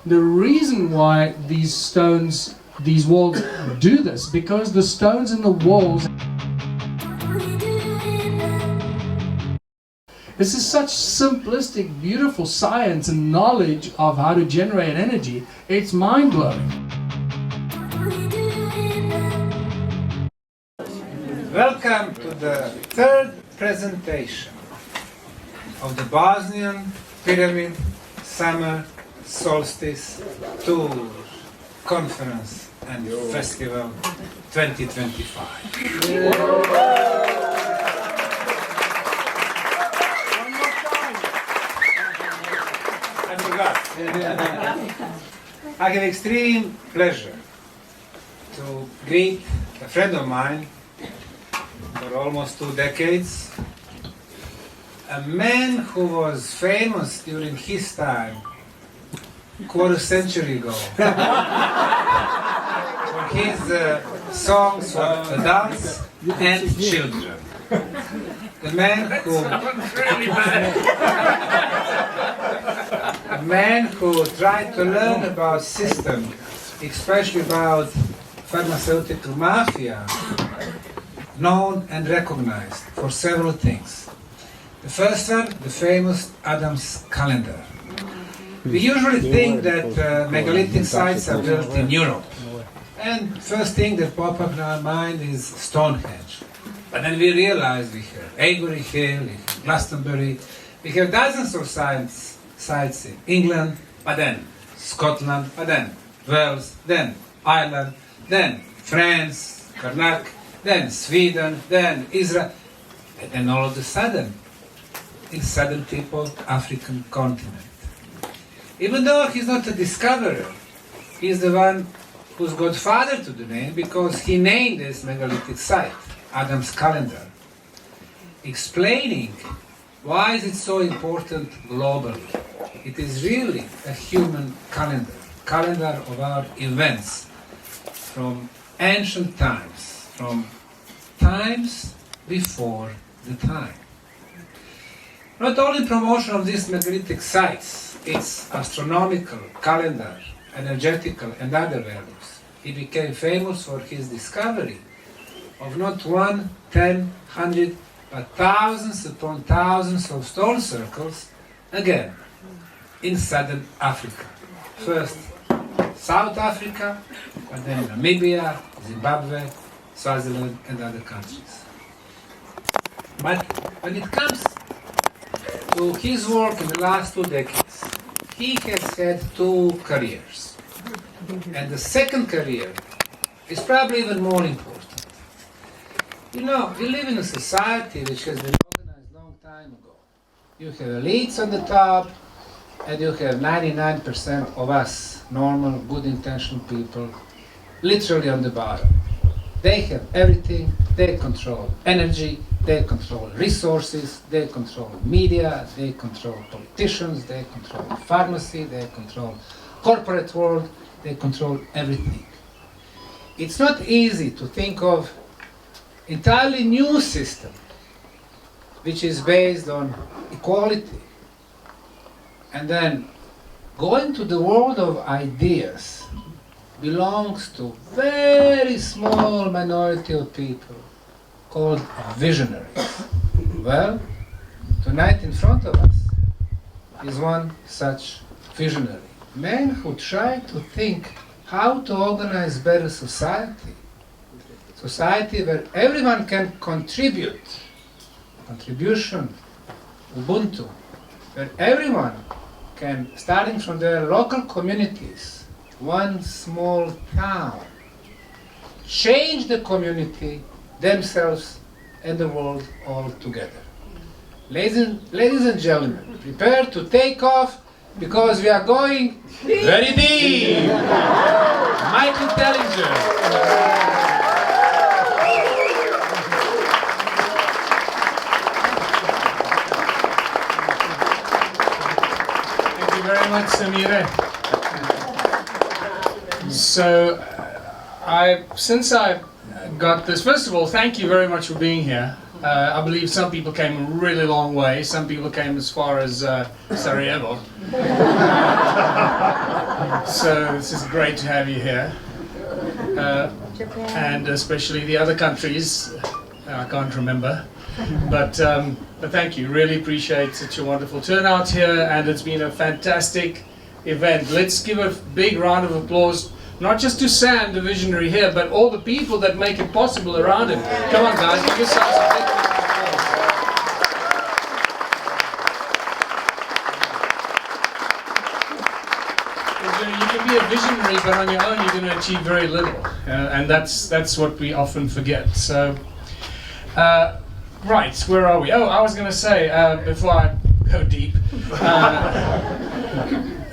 The reason why these stones, these walls do this, because the stones in the walls, this is such simplistic, beautiful science and knowledge of how to generate energy. It's mind-blowing. Welcome to the third presentation of the Bosnian Pyramid Summer Solstice Tour Conference and Festival 2025. I forgot. I have extreme pleasure to greet a friend of mine for almost 2 decades, a man who was famous during his time, quarter century ago, for his songs for adults and children. The man who tried to learn about systems, especially about pharmaceutical mafia, known and recognized for several things. The first one, the famous Adam's calendar. We usually think that megalithic sites are built in Europe. And first thing that pops up in our mind is Stonehenge. But then we realize we have Avery Hill, we have Glastonbury, we have dozens of sites in England, but then Scotland, but then Wales, then Ireland, then France, Karnak, then Sweden, then Israel, and then all of a sudden, in southern tip of African continent. Even though he's not a discoverer, he's the one who's godfather to the name because he named this megalithic site, Adam's calendar, explaining why is it so important globally. It is really a human calendar of our events from ancient times, from times before the time. Not only promotion of these megalithic sites, its astronomical, calendar, energetical and other values. He became famous for his discovery of not 1, 10, 100, but thousands upon thousands of stone circles, again, in southern Africa. First South Africa, and then Namibia, Zimbabwe, Swaziland and other countries. But when it comes to his work in the last 2 decades, he has had 2 careers. And the second career is probably even more important. You know, we live in a society which has been organized a long time ago. You have elites on the top, and you have 99% of us, normal, good-intentioned people, literally on the bottom. They have everything, they control energy, they control resources, they control media, they control politicians, they control pharmacy, they control corporate world, they control everything. It's not easy to think of entirely new system which is based on equality and then going to the world of ideas belongs to very small minority of people called visionaries. Well, tonight in front of us is one such visionary. Man who tried to think how to organize better society. Society where everyone can contribute. Contribution, Ubuntu. Where everyone can, starting from their local communities, one small town, change the community, themselves, and the world all together. Ladies and gentlemen, prepare to take off because we are going very deep. michaeltellinger. Thank you very much, Samira. So, since I got this, first of all, thank you very much for being here. I believe some people came a really long way. Some people came as far as Sarajevo. So this is great to have you here. And especially the other countries, I can't remember. But thank you, really appreciate such a wonderful turnout here, and it's been a fantastic event. Let's give a big round of applause, not just to Sam, the visionary here, but all the people that make it possible around him. Come on guys, give yourselves a big round of applause. You can be a visionary, but on your own you're going to achieve very little, and that's what we often forget. So, right, where are we? Oh, I was going to say, before I go deep,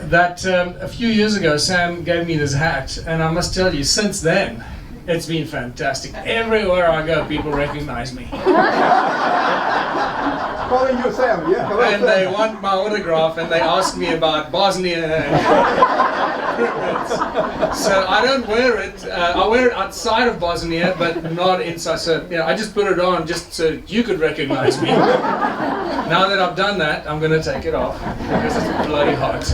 that a few years ago Sam gave me this hat, and I must tell you, since then, it's been fantastic. Everywhere I go, people recognize me. Calling you Sam, yeah. Hello, And Sam. they want my autograph, and they ask me about Bosnia. So I don't wear it. I wear it outside of Bosnia, but not inside. So I just put it on just so you could recognize me. Now that I've done that, I'm going to take it off because it's bloody hot.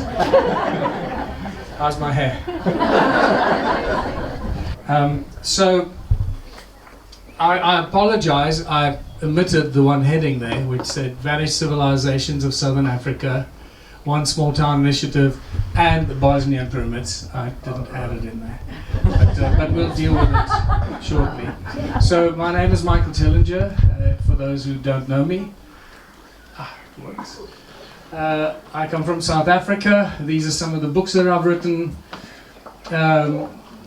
How's my hair? So I apologize. I omitted the one heading there which said Vanished Civilizations of Southern Africa, One Small Town Initiative, and the Bosnian Pyramids. I didn't add it in there, but we'll deal with it shortly. So my name is Michaeltellinger, for those who don't know me. It works. I come from South Africa. These are some of the books that I've written.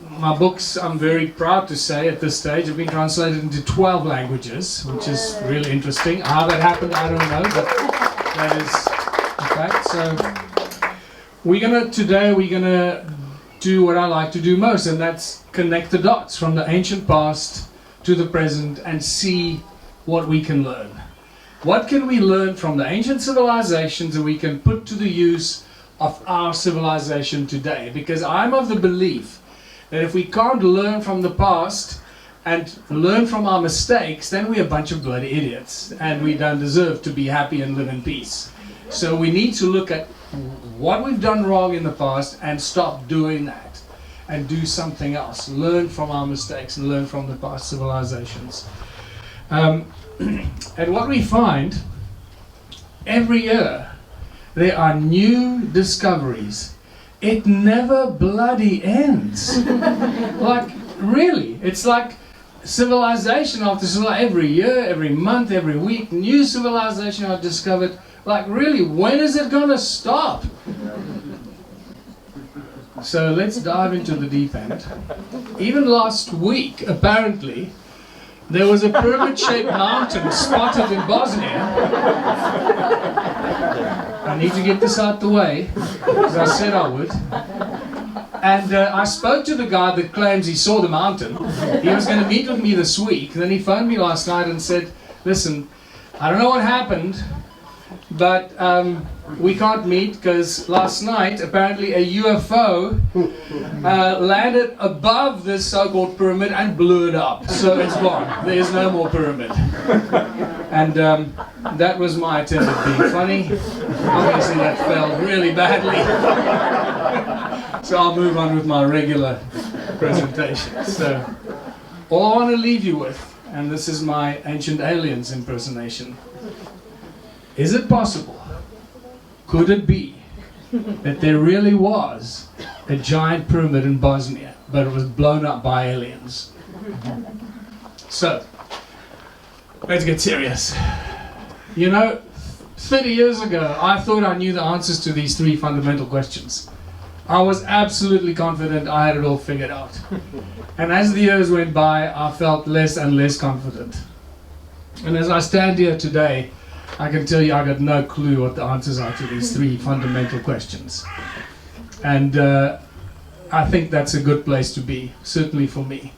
My books, I'm very proud to say at this stage, have been translated into 12 languages, which is really interesting. How that happened, I don't know, but that is a fact. So today we're gonna do what I like to do most, and that's connect the dots from the ancient past to the present and see what we can learn. What can we learn from the ancient civilizations that we can put to the use of our civilization today? Because I'm of the belief that if we can't learn from the past and learn from our mistakes, then we're a bunch of bloody idiots and we don't deserve to be happy and live in peace. So we need to look at what we've done wrong in the past and stop doing that and do something else. Learn from our mistakes and learn from the past civilizations. And what we find, every year there are new discoveries. It never bloody ends. Like, really, it's like civilization after civilization. Every year, every month, every week, new civilization are discovered. Like, really, when is it going to stop? So let's dive into the deep end. Even last week, apparently, there was a pyramid-shaped mountain spotted in Bosnia. I need to get this out the way, because I said I would. And I spoke to the guy that claims he saw the mountain. He was going to meet with me this week. Then he phoned me last night and said, listen, I don't know what happened, but we can't meet because last night apparently a UFO landed above this so-called pyramid and blew it up. So it's gone. There's no more pyramid. And that was my attempt at being funny. Obviously that failed really badly. So I'll move on with my regular presentation. So all I want to leave you with, and this is my Ancient Aliens impersonation. Is it possible? Could it be that there really was a giant pyramid in Bosnia, but it was blown up by aliens? So, let's get serious. You know, 30 years ago, I thought I knew the answers to these three fundamental questions. I was absolutely confident I had it all figured out. And as the years went by, I felt less and less confident. And as I stand here today, I can tell you I got no clue what the answers are to these three fundamental questions. And I think that's a good place to be, certainly for me,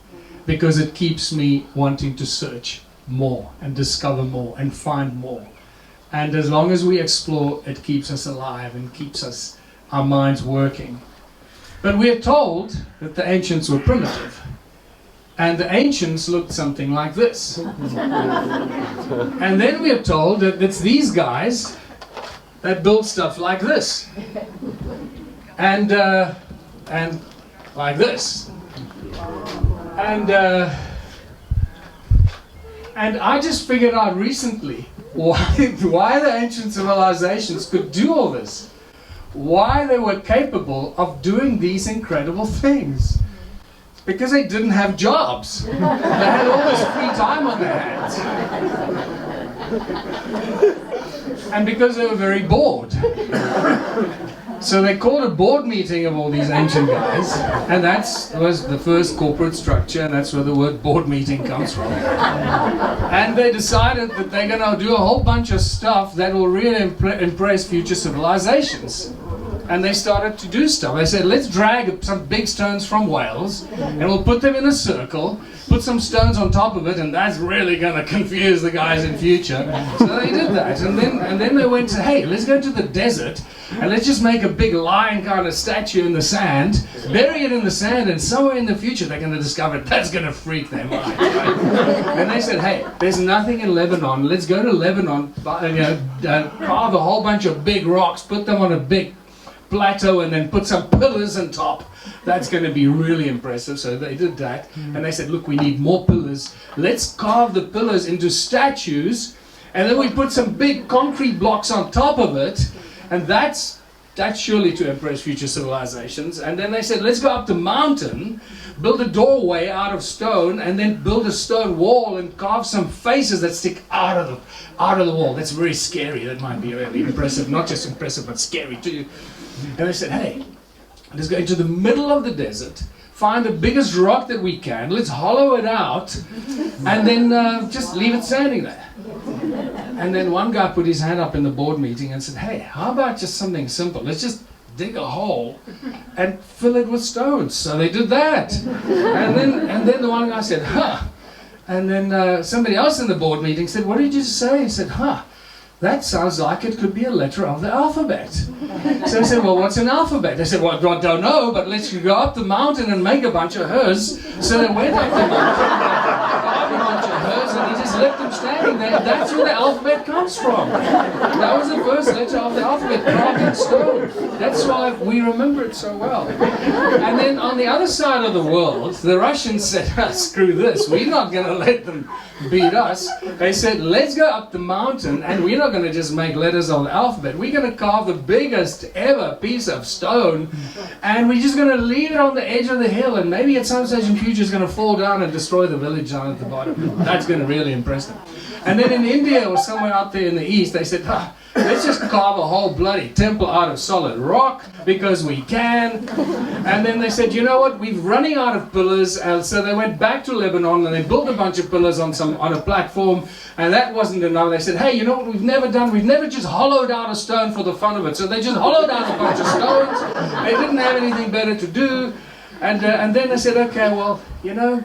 because it keeps me wanting to search more and discover more and find more. And as long as we explore, it keeps us alive and keeps our minds working. But we are told that the ancients were primitive. And the ancients looked something like this. And then we are told that it's these guys that build stuff like this. And and like this. And I just figured out recently why the ancient civilizations could do all this. Why they were capable of doing these incredible things. Because they didn't have jobs. They had all this free time on their hands. And because they were very bored. So they called a board meeting of all these ancient guys, and that was the first corporate structure, and that's where the word board meeting comes from. And they decided that they're going to do a whole bunch of stuff that will really impress future civilizations. And they started to do stuff. They said, let's drag some big stones from Wales, and we'll put them in a circle, put some stones on top of it, and that's really going to confuse the guys in future. So they did that. And then they went to, hey, let's go to the desert, and let's just make a big lion kind of statue in the sand, bury it in the sand, and somewhere in the future they're going to discover that's going to freak them out. Right? And they said, hey, there's nothing in Lebanon. Let's go to Lebanon, carve a whole bunch of big rocks, put them on a big plateau, and then put some pillars on top. That's going to be really impressive. So they did that, and they said, look, we need more pillars. Let's carve the pillars into statues, and then we put some big concrete blocks on top of it, and that's surely to impress future civilizations. And then they said, let's go up the mountain, build a doorway out of stone, and then build a stone wall and carve some faces that stick out of the wall. That's very scary. That might be really impressive. Not just impressive, but scary too. And they said, hey, let's go into the middle of the desert, find the biggest rock that we can, let's hollow it out, and then just leave it standing there. And then one guy put his hand up in the board meeting and said, hey, how about just something simple? Let's just dig a hole and fill it with stones. So they did that. And then the one guy said, huh. And then somebody else in the board meeting said, what did you say? He said, huh. That sounds like it could be a letter of the alphabet. So I said, well, what's an alphabet? They said, well, I don't know, but let's go up the mountain and make a bunch of hers. So they went up the mountain, carved a bunch of hers, and he just left them standing there. That's where the alphabet comes from. That was the first letter of the alphabet, carved in stone. That's why we remember it so well. And then on the other side of the world, the Russians said, screw this, we're not going to let them beat us. They said, let's go up the mountain, and we're not going to just make letters on the alphabet. We're going to carve the biggest ever piece of stone, and we're just going to leave it on the edge of the hill, and maybe at some stage in future it's going to fall down and destroy the village down at the bottom. That's going to really impress them. And then in India or somewhere out there in the east, they said, let's just carve a whole bloody temple out of solid rock because we can. And then they said, you know what, we're running out of pillars. So they went back to Lebanon and they built a bunch of pillars on a platform, and that wasn't enough. They said, hey, you know what we've never done? We've never just hollowed out a stone for the fun of it. So they just hollowed out a bunch of stones. They didn't have anything better to do. And then they said, okay, well, you know,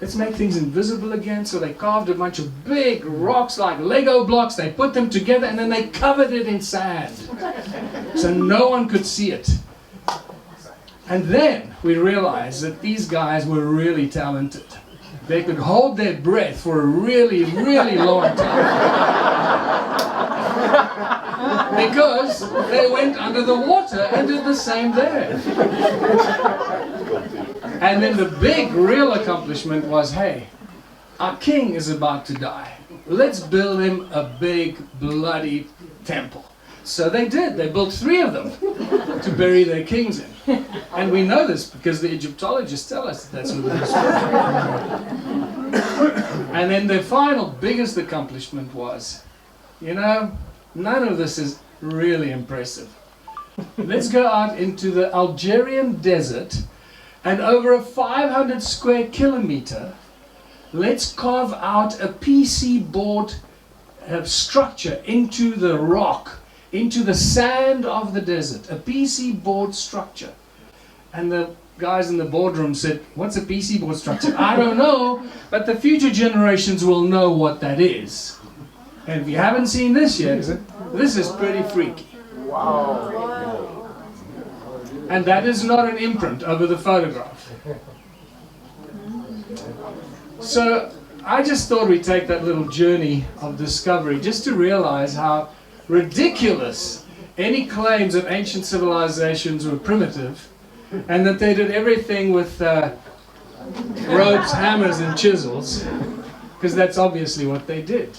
let's make things invisible again. So they carved a bunch of big rocks like Lego blocks. They put them together and then they covered it in sand. So no one could see it. And then we realized that these guys were really talented. They could hold their breath for a really, really long time. Because they went under the water and did the same there. And then the big real accomplishment was, hey, our king is about to die. Let's build him a big bloody temple. So they did. They built 3 of them to bury their kings in. And we know this because the Egyptologists tell us that that's what they did. And then the final biggest accomplishment was, you know, none of this is really impressive. Let's go out into the Algerian desert, and over a 500 square kilometer, let's carve out a PC board structure into the rock, into the sand of the desert, a PC board structure. And the guys in the boardroom said, what's a PC board structure? I don't know, but the future generations will know what that is. And if you haven't seen this yet, this is pretty freaky. Wow. And that is not an imprint over the photograph. So I just thought we'd take that little journey of discovery just to realize how ridiculous any claims of ancient civilizations were primitive and that they did everything with ropes, hammers, and chisels, because that's obviously what they did.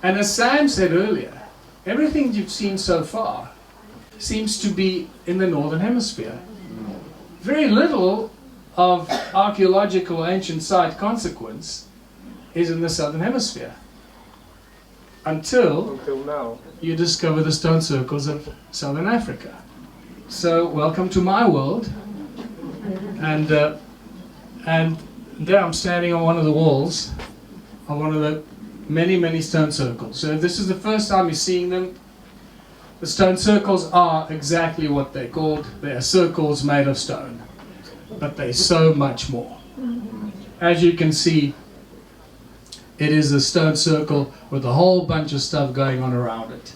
And as Sam said earlier, everything you've seen so far seems to be in the northern hemisphere. Very little of archaeological ancient site consequence is in the southern hemisphere. Until now. you discover the stone circles of southern Africa. So welcome to my world. And there I'm standing on one of the walls of one of the many stone circles. So if this is the first time you're seeing them, the stone circles are exactly what they're called. They are circles made of stone. But they're so much more. As you can see, it is a stone circle with a whole bunch of stuff going on around it.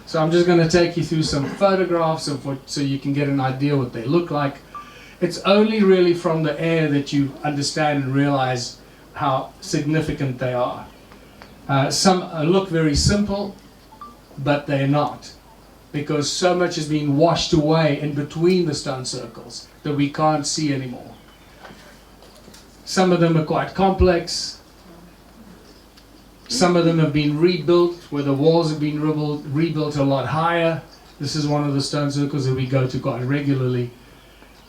So I'm just going to take you through some photographs of what, so you can get an idea what they look like. It's only really from the air that you understand and realize how significant they are. Some look very simple, but they're not, because so much has been washed away in between the stone circles that we can't see anymore. Some of them are quite complex. Some of them have been rebuilt, where the walls have been rebuilt a lot higher. This is one of the stone circles that we go to quite regularly.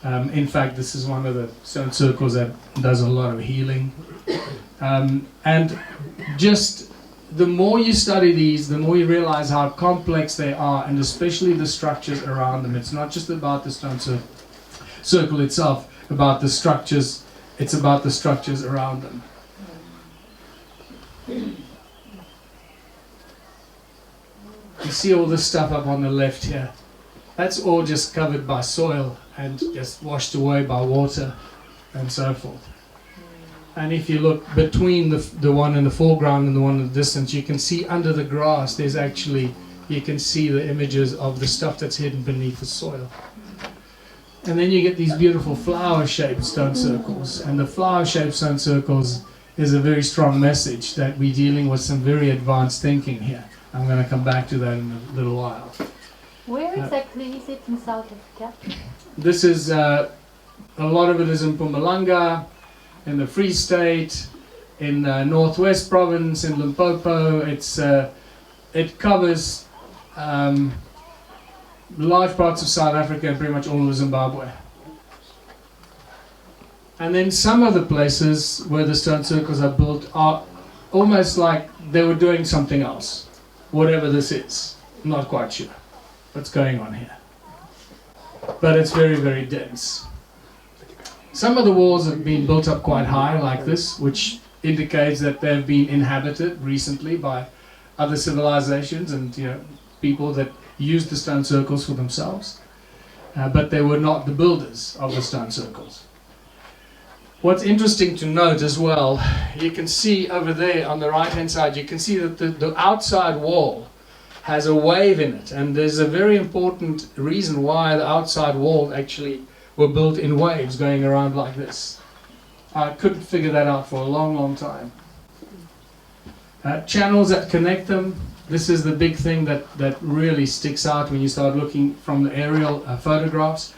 In fact, this is one of the stone circles that does a lot of healing. And just the more you study these, the more you realize how complex they are, and especially the structures around them. It's not just about the stone circle itself, about the structures. It's about the structures around them. You see all this stuff up on the left here. That's all just covered by soil and just washed away by water and so forth. And if you look between the one in the foreground and the one in the distance, you can see under the grass, there's actually, you can see the images of the stuff that's hidden beneath the soil. And then you get these beautiful flower-shaped stone circles. And the flower-shaped stone circles is a very strong message that we're dealing with some very advanced thinking here. I'm going to come back to that in a little while. Where exactly is it in South Africa? This is, a lot of it is in Mpumalanga, in the Free State, in Northwest Province, in Limpopo. It covers large parts of South Africa and pretty much all of Zimbabwe. And then some of the places where the stone circles are built are almost like they were doing something else. Whatever this is, I'm not quite sure what's going on here. But it's very dense. Some of the walls have been built up quite high like this, which indicates that they've been inhabited recently by other civilizations and people that used the stone circles for themselves. But they were not the builders of the stone circles. What's interesting to note as well, you can see over there on the right hand side, you can see that the outside wall has a wave in it, and there's a very important reason why the outside wall actually were built in waves going around like this. I couldn't figure that out for a long time. Channels that connect them, this is the big thing that really sticks out when you start looking from the aerial photographs.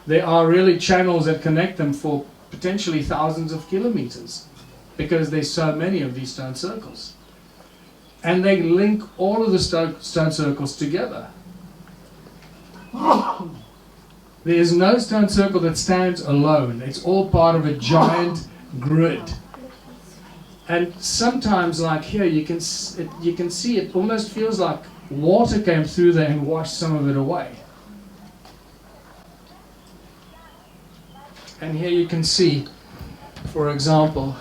There are really channels that connect them for potentially thousands of kilometers, because there's so many of these stone circles. And they link all of the stone circles together. There is no stone circle that stands alone. It's all part of a giant grid. And sometimes, like here, you can see it almost feels like water came through there and washed some of it away. And here you can see, for example,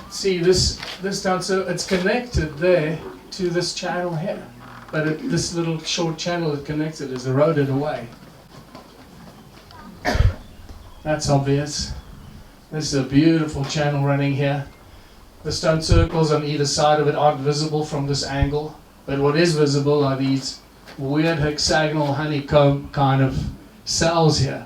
see this stone circle, it's connected there to this channel here. But this little short channel that connects it is eroded away. That's obvious. This is a beautiful channel running here. The stone circles on either side of it aren't visible from this angle, but what is visible are these weird hexagonal honeycomb kind of cells here.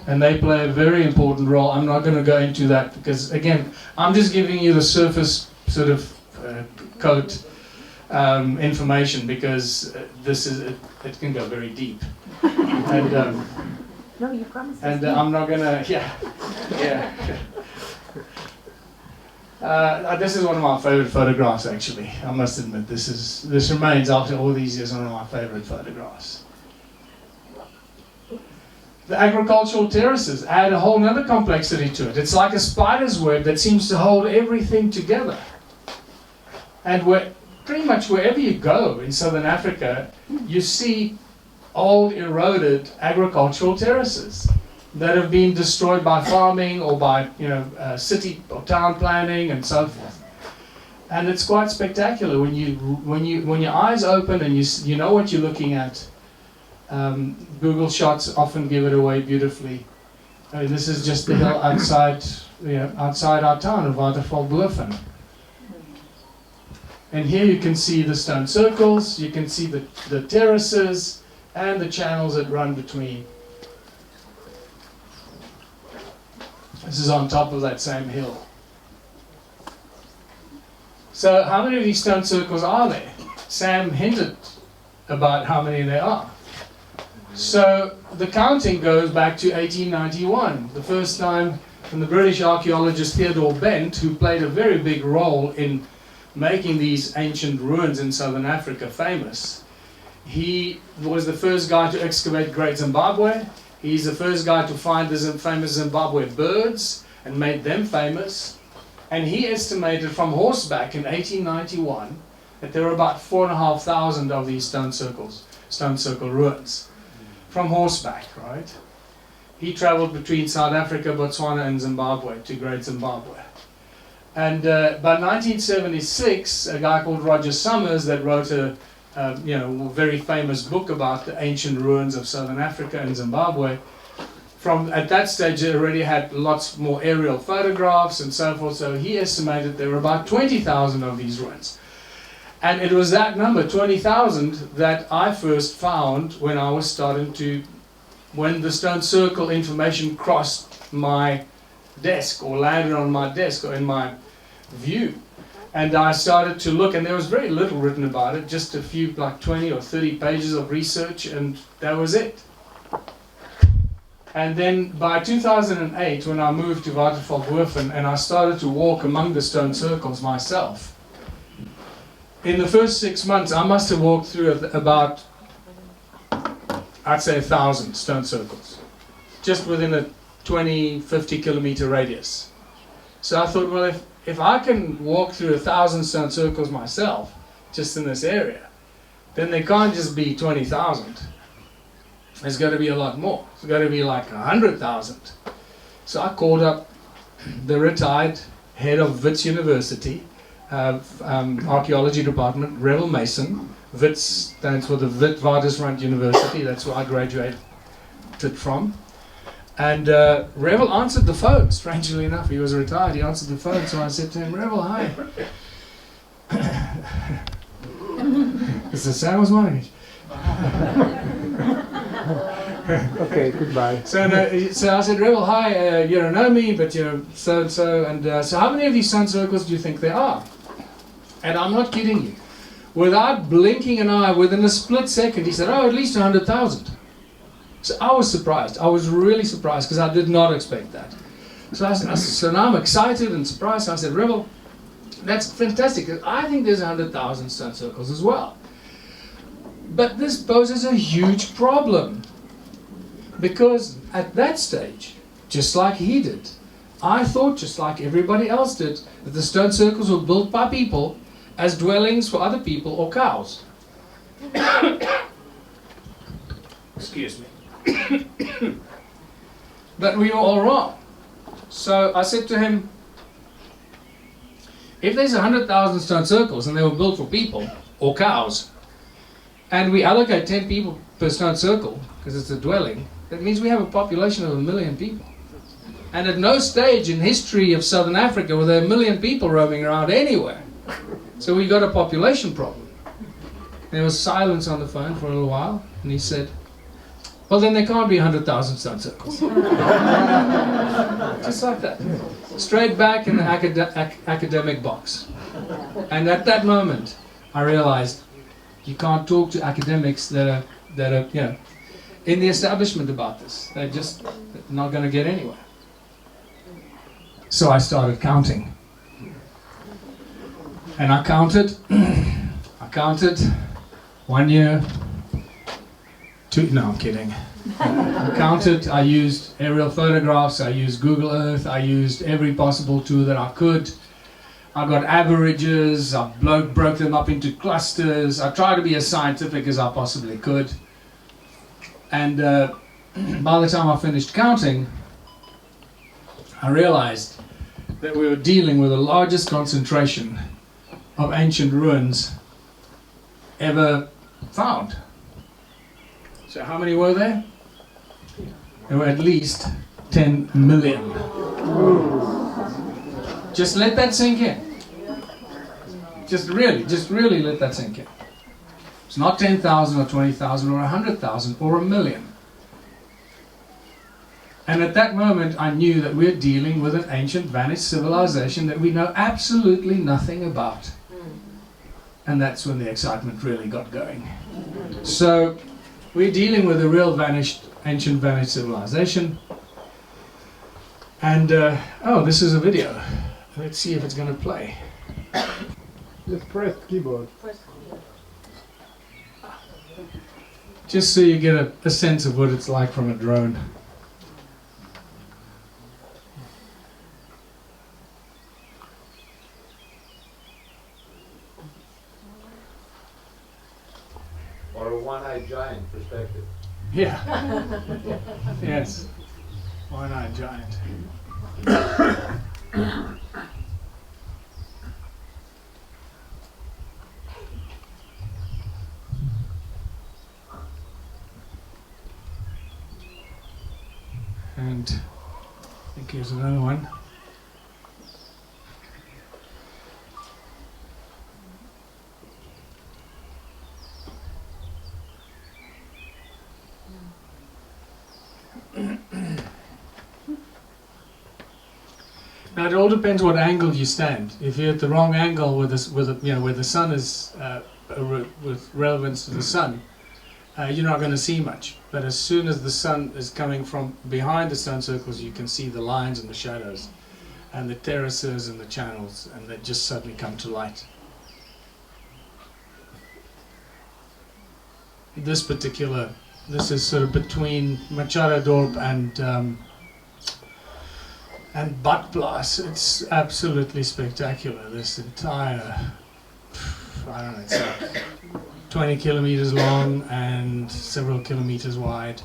And they play a very important role. I'm not going to go into that because, again, I'm just giving you the surface sort of coat information, because it can go very deep. And No, you promised. And I'm not gonna, yeah. This is one of my favorite photographs, actually. I must admit, this remains after all these years one of my favorite photographs. The agricultural terraces add a whole other complexity to it. It's like a spider's web that seems to hold everything together. And pretty much wherever you go in southern Africa, you see old eroded agricultural terraces that have been destroyed by farming or by city or town planning and so forth. And it's quite spectacular when your eyes open and you know what you're looking at. Google shots often give it away beautifully. I mean, this is just the hill outside our town of Watervalboven. And here you can see the stone circles, you can see the terraces and the channels that run between. This is on top of that same hill. So how many of these stone circles are there? Sam hinted about how many there are. So the counting goes back to 1891, the first time when the British archaeologist Theodore Bent, who played a very big role in making these ancient ruins in southern Africa famous. He was the first guy to excavate Great Zimbabwe. He's the first guy to find the famous Zimbabwe birds and made them famous. And he estimated from horseback in 1891 that there were about 4,500 of these stone circle ruins. From horseback, right? He traveled between South Africa, Botswana and Zimbabwe to Great Zimbabwe. And by 1976, a guy called Roger Summers that wrote a very famous book about the ancient ruins of southern Africa and Zimbabwe. At that stage, they already had lots more aerial photographs and so forth, so he estimated there were about 20,000 of these ruins. And it was that number, 20,000, that I first found when I was when the stone circle information crossed my desk or landed on my desk or in my view. And I started to look, and there was very little written about it, just a few, like 20 or 30 pages of research, and that was it. And then by 2008, when I moved to Watervalboven and I started to walk among the stone circles myself, in the first 6 months, I must have walked through about, I'd say 1,000 stone circles, just within a 20, 50 kilometer radius. So I thought, well, if I can walk through 1,000 stone circles myself, just in this area, then there can't just be 20,000. There's got to be a lot more. It's got to be like 100,000. So I called up the retired head of Wits University, archaeology department, Revel Mason. Wits stands for the Witwatersrand University. That's where I graduated from. And Revel answered the phone, strangely enough. He was retired, he answered the phone, so I said to him, Revel, hi. It's a samosmanagich. Okay, goodbye. So I said, Revel, hi, you don't know me, but you're so-and-so. And so how many of these stone circles do you think there are? And I'm not kidding you. Without blinking an eye, within a split second, he said, at least 100,000. So I was surprised. I was really surprised because I did not expect that. So now I'm excited and surprised. I said, Revel, that's fantastic. I think there's 100,000 stone circles as well. But this poses a huge problem. Because at that stage, just like he did, I thought, just like everybody else did, that the stone circles were built by people as dwellings for other people or cows. Excuse me. But we were all wrong. So I said to him, if there's 100,000 stone circles and they were built for people or cows, and we allocate 10 people per stone circle because it's a dwelling, that means we have a population of 1 million people. And at no stage in history of southern Africa were there 1 million people roaming around anywhere. So we got a population problem. There was silence on the phone for a little while, and he said, well, then there can't be 100,000 stone circles. Just like that. Straight back in the academic box. And at that moment, I realized you can't talk to academics that are in the establishment about this. They're just not going to get anywhere. So I started counting. And I counted 1 year, 2, no, I'm kidding. I counted, I used aerial photographs, I used Google Earth, I used every possible tool that I could. I got averages, I broke them up into clusters, I tried to be as scientific as I possibly could. And by the time I finished counting, I realized that we were dealing with the largest concentration of ancient ruins ever found. So how many were there? There were at least 10 million. Just let that sink in. Just really let that sink in. It's not 10,000 or 20,000 or 100,000 or 1 million. And at that moment I knew that we're dealing with an ancient vanished civilization that we know absolutely nothing about. And that's when the excitement really got going. So we're dealing with a real ancient vanished civilization. And oh, this is a video. Let's see if it's going to play. Just press keyboard. Just so you get a sense of what it's like from a drone. Or a one-eyed giant perspective. Yeah. Yes. One-eyed giant. And I think here's another one. Now it all depends what angle you stand. If you're at the wrong angle where the sun is with relevance to the sun, you're not going to see much. But as soon as the sun is coming from behind the stone circles, you can see the lines and the shadows, and the terraces and the channels, and they just suddenly come to light. This is sort of between Machado Dorp and Badplaats. It's absolutely spectacular. This entire, I don't know, it's like 20 kilometers long and several kilometers wide.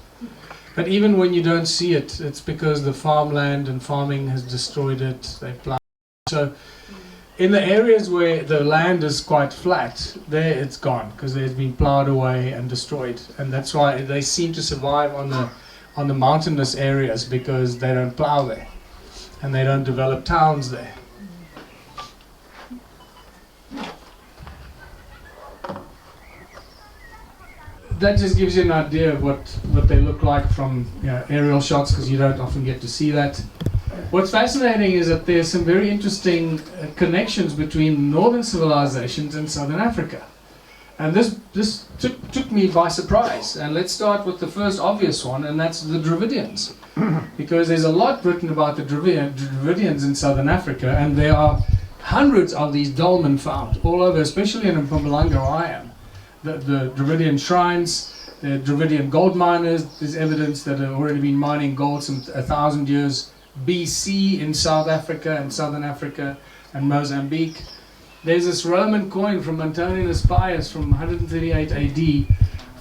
But even when you don't see it, it's because the farmland and farming has destroyed it. They plow. So in the areas where the land is quite flat, there it's gone because it's been plowed away and destroyed. And that's why they seem to survive on the mountainous areas, because they don't plow there and they don't develop towns there. That just gives you an idea of what they look like from aerial shots, because you don't often get to see that. What's fascinating is that there's some very interesting connections between northern civilizations and southern Africa. And this took me by surprise. And let's start with the first obvious one, and that's the Dravidians. Because there's a lot written about the Dravidians in southern Africa, and there are hundreds of these dolmen found all over, especially in Mpumalanga where I am. The Dravidian shrines, the Dravidian gold miners. There's evidence that have already been mining gold some 1,000 years BC in South Africa and Southern Africa and Mozambique. There's this Roman coin from Antoninus Pius from 138 AD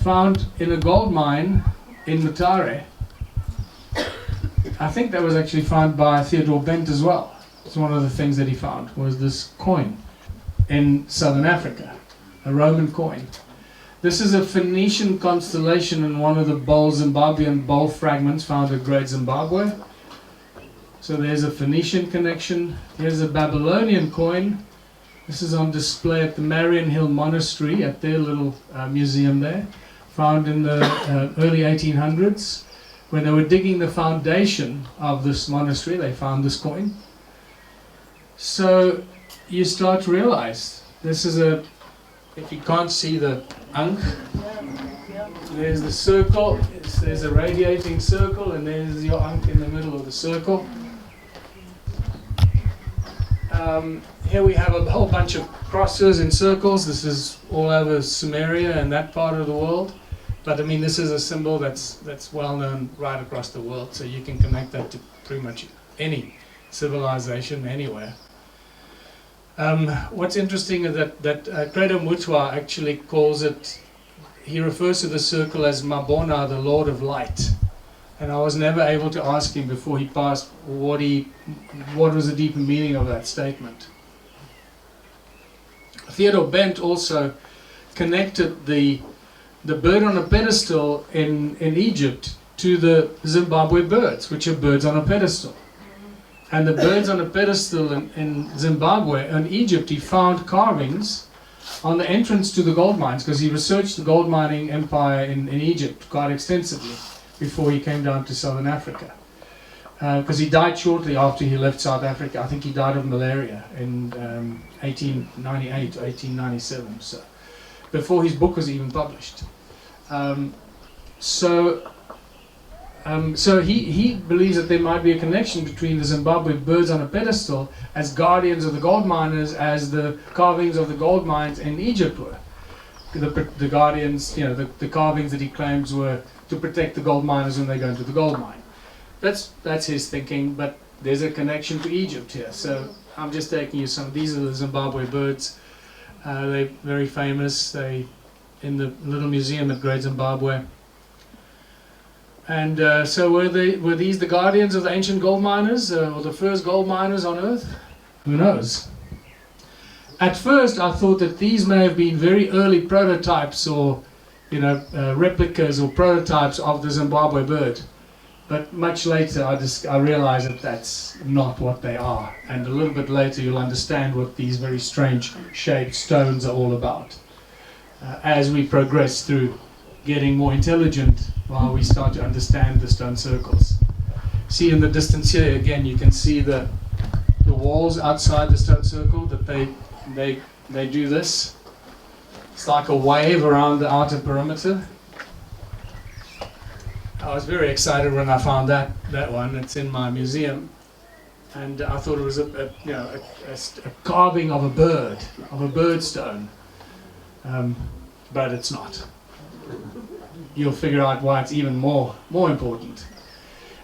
found in a gold mine in Mutare. I think that was actually found by Theodore Bent as well. It's one of the things that he found was this coin in Southern Africa, a Roman coin. This is a Phoenician constellation in one of the Zimbabwean bowl fragments found at Great Zimbabwe. So there's a Phoenician connection. Here's a Babylonian coin. This is on display at the Marian Hill Monastery at their little museum there, found in the early 1800s. When they were digging the foundation of this monastery, they found this coin. So you start to realize this is if you can't see the Ankh, There's the circle, there's a radiating circle, and there's your Ankh in the middle of the circle. Here we have a whole bunch of crosses and circles. This is all over Sumeria and that part of the world. But I mean, this is a symbol that's well known right across the world, so you can connect that to pretty much any civilization anywhere. What's interesting is that Credo Mutwa actually calls it, he refers to the circle as Mabona, the Lord of Light. And I was never able to ask him before he passed what was the deeper meaning of that statement. Theodore Bent also connected the bird on a pedestal in Egypt to the Zimbabwe birds, which are birds on a pedestal. And the birds on a pedestal in Zimbabwe and Egypt, he found carvings on the entrance to the gold mines, because he researched the gold mining empire in Egypt quite extensively before he came down to southern Africa. Because he died shortly after he left South Africa. I think he died of malaria in 1898 or 1897, so before his book was even published. So he believes that there might be a connection between the Zimbabwe birds on a pedestal as guardians of the gold miners, as the carvings of the gold mines in Egypt were. The guardians, you know, the carvings that he claims were to protect the gold miners when they go into the gold mine. That's his thinking, but there's a connection to Egypt here. So I'm just taking you some. These are the Zimbabwe birds. They're very famous. They in the little museum at Great Zimbabwe. And so were these the guardians of the ancient gold miners, or the first gold miners on Earth? Who knows? At first, I thought that these may have been very early prototypes, or replicas or prototypes of the Zimbabwe bird. But much later, I realized that that's not what they are. And a little bit later, you'll understand what these very strange shaped stones are all about. As we progress through getting more intelligent, while we start to understand the stone circles. See in the distance here, again, you can see the walls outside the stone circle, that they do this. It's like a wave around the outer perimeter. I was very excited when I found that one. It's in my museum, and I thought it was a carving of a bird stone, but it's not. You'll figure out why it's even more important.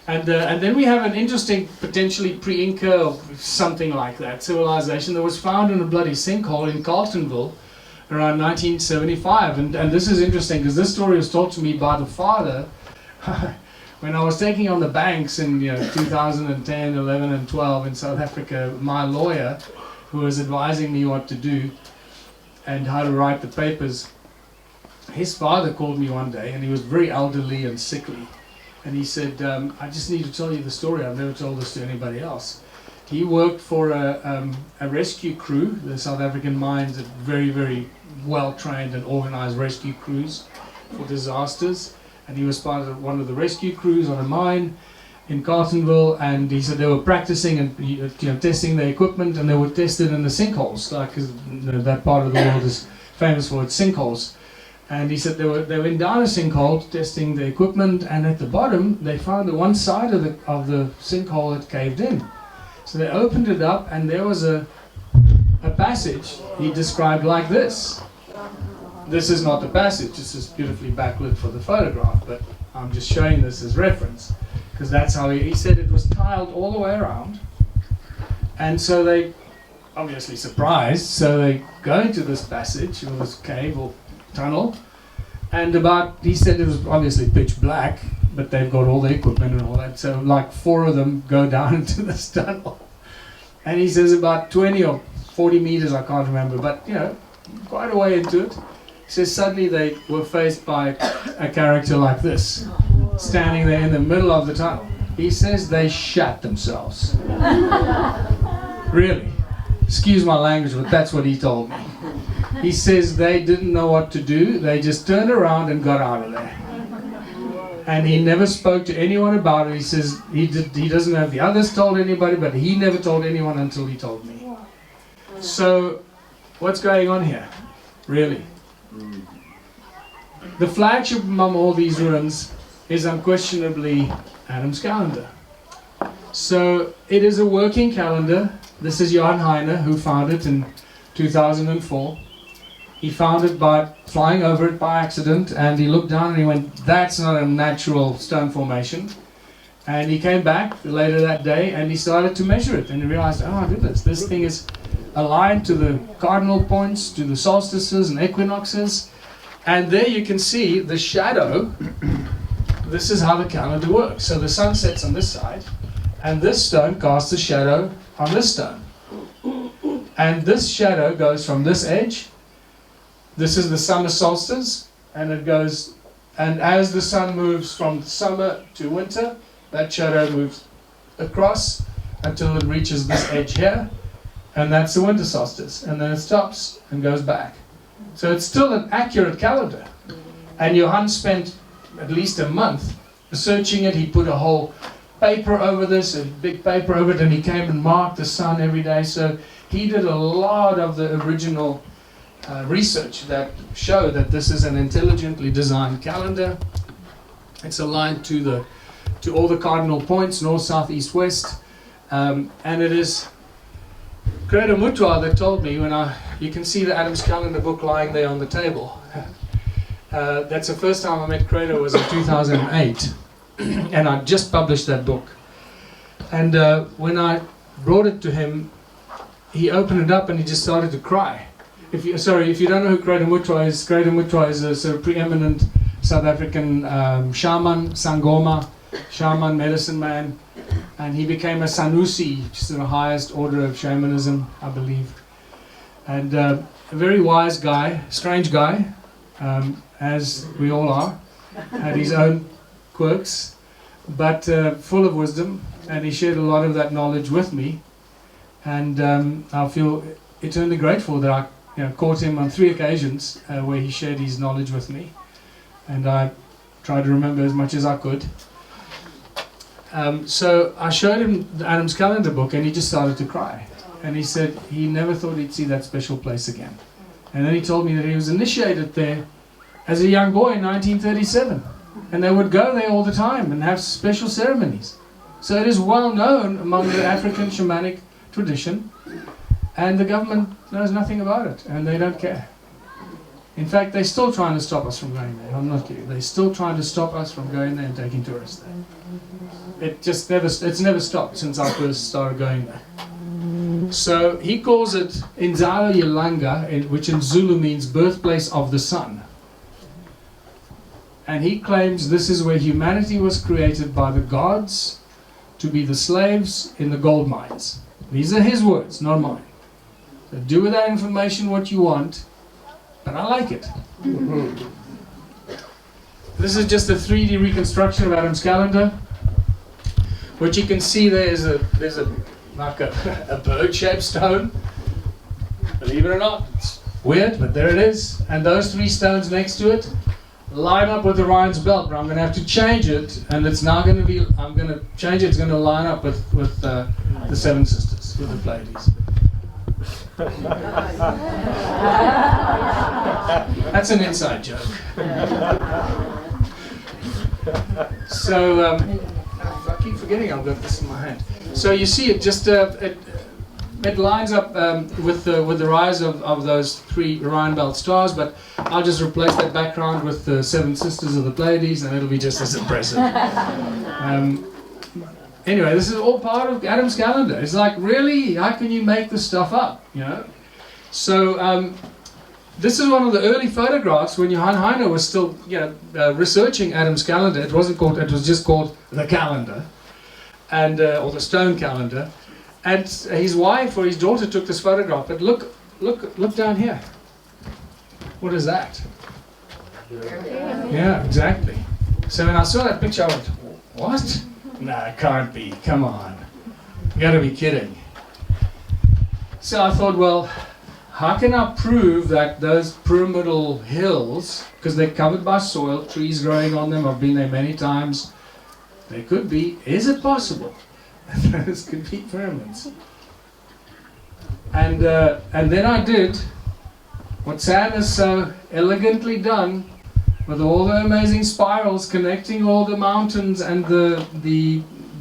And then we have an interesting, potentially pre-Inca or something like that civilization that was found in a bloody sinkhole in Carltonville around 1975. And this is interesting because this story was told to me by the father when I was taking on the banks in 2010, 11 and 12 in South Africa. My lawyer, who was advising me what to do and how to write the papers, his father called me one day, and he was very elderly and sickly. And he said, I just need to tell you the story. I've never told this to anybody else. He worked for a rescue crew. The South African mines are very, very well-trained and organized rescue crews for disasters. And he was part of one of the rescue crews on a mine in Carltonville. And he said they were practicing and testing their equipment, and they were tested in the sinkholes, because that part of the world is famous for its sinkholes. And he said they were in down a sinkhole testing the equipment, and at the bottom they found that one side of the sinkhole had caved in. So they opened it up, and there was a passage he described like this. This is not the passage, this is beautifully backlit for the photograph, but I'm just showing this as reference, because that's how he said it was tiled all the way around. And so they, obviously surprised, so they go into this passage, or this cave or tunnel, and he said it was obviously pitch black, but they've got all the equipment and all that, so like 4 of them go down into this tunnel. And he says about 20 or 40 meters, I can't remember, but quite a way into it. He says suddenly they were faced by a character like this, standing there in the middle of the tunnel. He says they shat themselves. Really. Excuse my language, but that's what he told me. He says they didn't know what to do. They just turned around and got out of there. And he never spoke to anyone about it. He says he doesn't know if the others told anybody, but he never told anyone until he told me. So, what's going on here? Really? the flagship among all these ruins is unquestionably Adam's calendar. So it is a working calendar. This is Johann Heine, who found it in 2004. He found it by flying over it by accident, and he looked down and he went, that's not a natural stone formation. And he came back later that day and he started to measure it, and he realized, oh my goodness, this thing is aligned to the cardinal points, to the solstices and equinoxes. And there you can see the shadow. This is how the calendar works. So the sun sets on this side, and this stone casts a shadow on this stone. And this shadow goes from this edge. This is the summer solstice, and it goes, and as the sun moves from summer to winter, that shadow moves across until it reaches this edge here, and that's the winter solstice, and then it stops and goes back. So it's still an accurate calendar. And Johann spent at least a month researching it. He put a whole paper over this, a big paper over it, and he came and marked the sun every day. So he did a lot of the original research that show that this is an intelligently designed calendar. It's aligned to all the cardinal points, north, south, east, west, and it is Credo Mutwa that told me you can see the Adam's calendar book lying there on the table. That's the first time I met Credo was in 2008, and I just published that book. And when I brought it to him, he opened it up and he just started to cry. If you don't know who Credo Mutwa is a sort of preeminent South African shaman, Sangoma, shaman, medicine man, and he became a Sanusi, which is the highest order of shamanism, I believe. And a very wise guy, strange guy, as we all are, had his own quirks, but full of wisdom, and he shared a lot of that knowledge with me. And I feel eternally grateful that I caught him on 3 occasions where he shared his knowledge with me, and I tried to remember as much as I could. So I showed him the Adam's calendar book, and he just started to cry. And he said he never thought he'd see that special place again. And then he told me that he was initiated there as a young boy in 1937. And they would go there all the time and have special ceremonies. So it is well known among the African shamanic tradition. And the government knows nothing about it, and they don't care. In fact, they're still trying to stop us from going there. I'm not kidding. They're still trying to stop us from going there and taking tourists there. It's never stopped since I first started going there. So he calls it Inzalo Yelanga, which in Zulu means birthplace of the sun. And he claims this is where humanity was created by the gods to be the slaves in the gold mines. These are his words, not mine. So do with that information what you want, but I like it. This is just a 3D reconstruction of Adam's calendar. What you can see there is there's like a bird-shaped stone. Believe it or not, it's weird, but there it is. And those 3 stones next to it line up with Orion's belt, but I'm going to have to change it, and it's now going to be, I'm going to change it, it's going to line up with the 7 sisters, with the Pleiades. That's an inside joke. So, I keep forgetting I've got this in my hand. So you see it just, it lines up with the rise of those 3 Orion belt stars, but I'll just replace that background with the 7 sisters of the Pleiades, and it'll be just as impressive. Anyway, this is all part of Adam's calendar. It's like, really? How can you make this stuff up? So this is one of the early photographs when Johann Heine was still, researching Adam's calendar. It was just called the calendar, and or the stone calendar. And his wife or his daughter took this photograph. But look down here. What is that? Yeah, exactly. So when I saw that picture, I went, what? Nah, it can't be. Come on. You gotta be kidding. So I thought, well, how can I prove that those pyramidal hills, because they're covered by soil, trees growing on them, I've been there many times, they could be, is it possible? Those could be pyramids. And then I did what Sam has so elegantly done with all the amazing spirals connecting all the mountains and the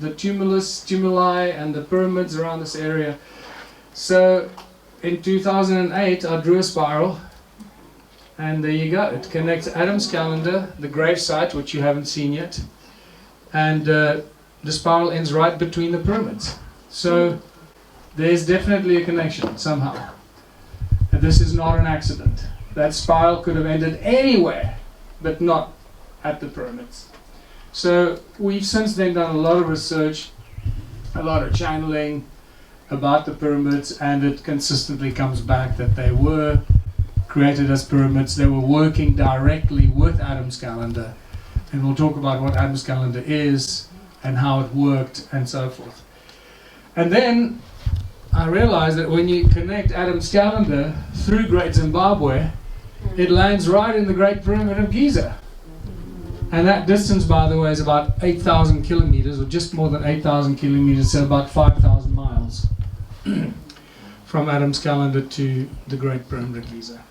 tumuli and the pyramids around this area. So in 2008 I drew a spiral, and there you go. It connects Adam's calendar, the grave site, which you haven't seen yet, and the spiral ends right between the pyramids. So there's definitely a connection somehow. And this is not an accident. That spiral could have ended anywhere, but not at the pyramids. So we've since then done a lot of research, a lot of channeling about the pyramids, and it consistently comes back that they were created as pyramids. They were working directly with Adam's calendar, and we'll talk about what Adam's calendar is and how it worked and so forth. And then I realized that when you connect Adam's calendar through Great Zimbabwe, it lands right in the Great Pyramid of Giza. And that distance, by the way, is about 8,000 kilometers, or just more than 8,000 kilometers, so about 5,000 miles from Adam's calendar to the Great Pyramid of Giza.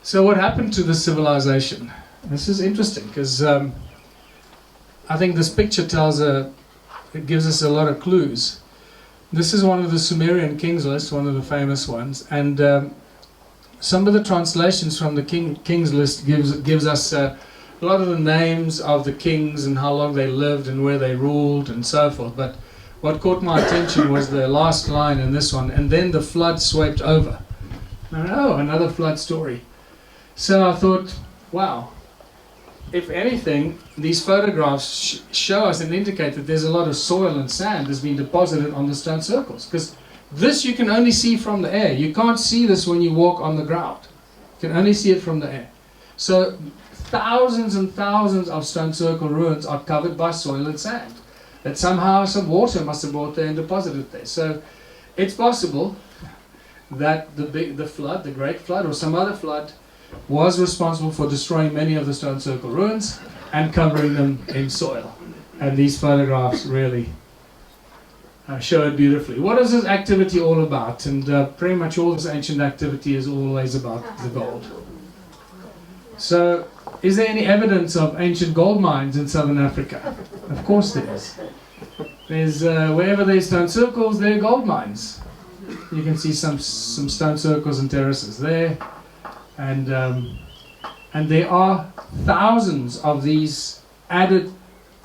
So what happened to this civilization? This is interesting, because I think this picture it gives us a lot of clues. This is one of the Sumerian kings list, one of the famous ones, and some of the translations from the kings list gives us a lot of the names of the kings and how long they lived and where they ruled and so forth. But what caught my attention was the last line in this one, and then the flood swept over. Oh, another flood story. So I thought, wow, if anything, these photographs show us and indicate that there's a lot of soil and sand that's been deposited on the stone circles. Because this you can only see from the air. You can't see this when you walk on the ground. You can only see it from the air. So thousands and thousands of stone circle ruins are covered by soil and sand that somehow some water must have brought there and deposited there. So it's possible that the flood, the Great Flood, or some other flood, was responsible for destroying many of the stone circle ruins and covering them in soil. And these photographs really show it beautifully. What is this activity all about? And pretty much all this ancient activity is always about the gold. So, is there any evidence of ancient gold mines in southern Africa? Of course there is. There's wherever there's stone circles, there are gold mines. You can see some stone circles and terraces there, and there are thousands of these added.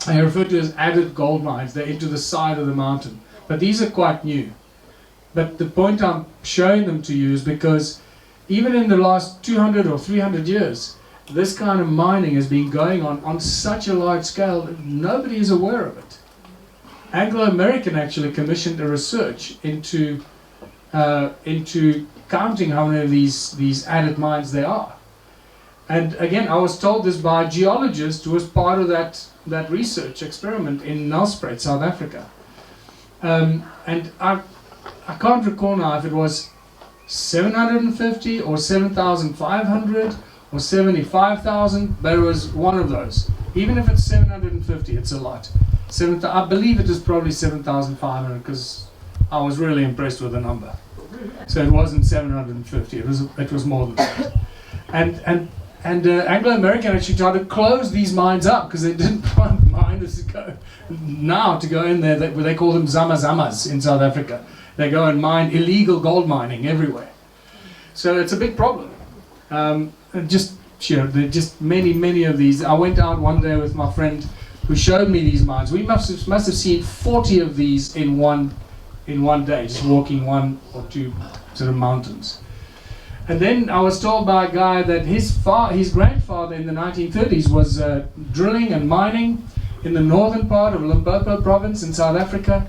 I refer to as added gold mines. They're into the side of the mountain. But these are quite new. But the point I'm showing them to you is because even in the last 200 or 300 years, this kind of mining has been going on such a large scale that nobody is aware of it. Anglo-American actually commissioned a research into counting how many of these added mines there are. And again, I was told this by a geologist who was part of that research experiment in Nelspruit, South Africa. And I can't recall now if it was 750 or 7,500 or 75,000, but it was one of those. Even if it's 750, it's a lot. I believe it is probably 7,500 because I was really impressed with the number. So it wasn't 750, it was more than that. And Anglo-American actually tried to close these mines up because they didn't want miners to go in there. They call them zama-zamas in South Africa. They go and mine illegal gold mining everywhere. So it's a big problem. There's just many of these. I went out one day with my friend who showed me these mines. We must have seen 40 of these in one day, just walking one or two sort of mountains. And then I was told by a guy that his grandfather in the 1930s was drilling and mining in the northern part of Limpopo province in South Africa,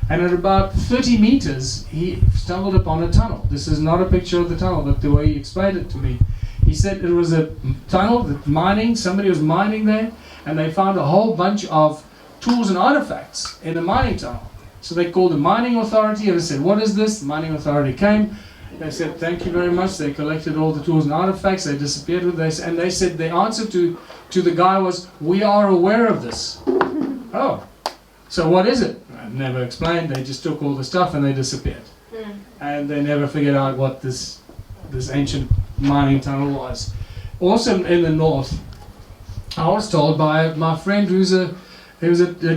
and at about 30 meters he stumbled upon a tunnel. This is not a picture of the tunnel, but the way he explained it to me. He said it was a tunnel that somebody was mining there, and they found a whole bunch of tools and artifacts in the mining tunnel. So they called the mining authority and they said, "What is this?" The mining authority came. They said, "Thank you very much." They collected all the tools and artifacts. They disappeared with this, and they said the answer to the guy was, "We are aware of this." Oh, so what is it? I never explained. They just took all the stuff and they disappeared, and they never figured out what this this ancient mining tunnel was. Also in the north, I was told by my friend who's a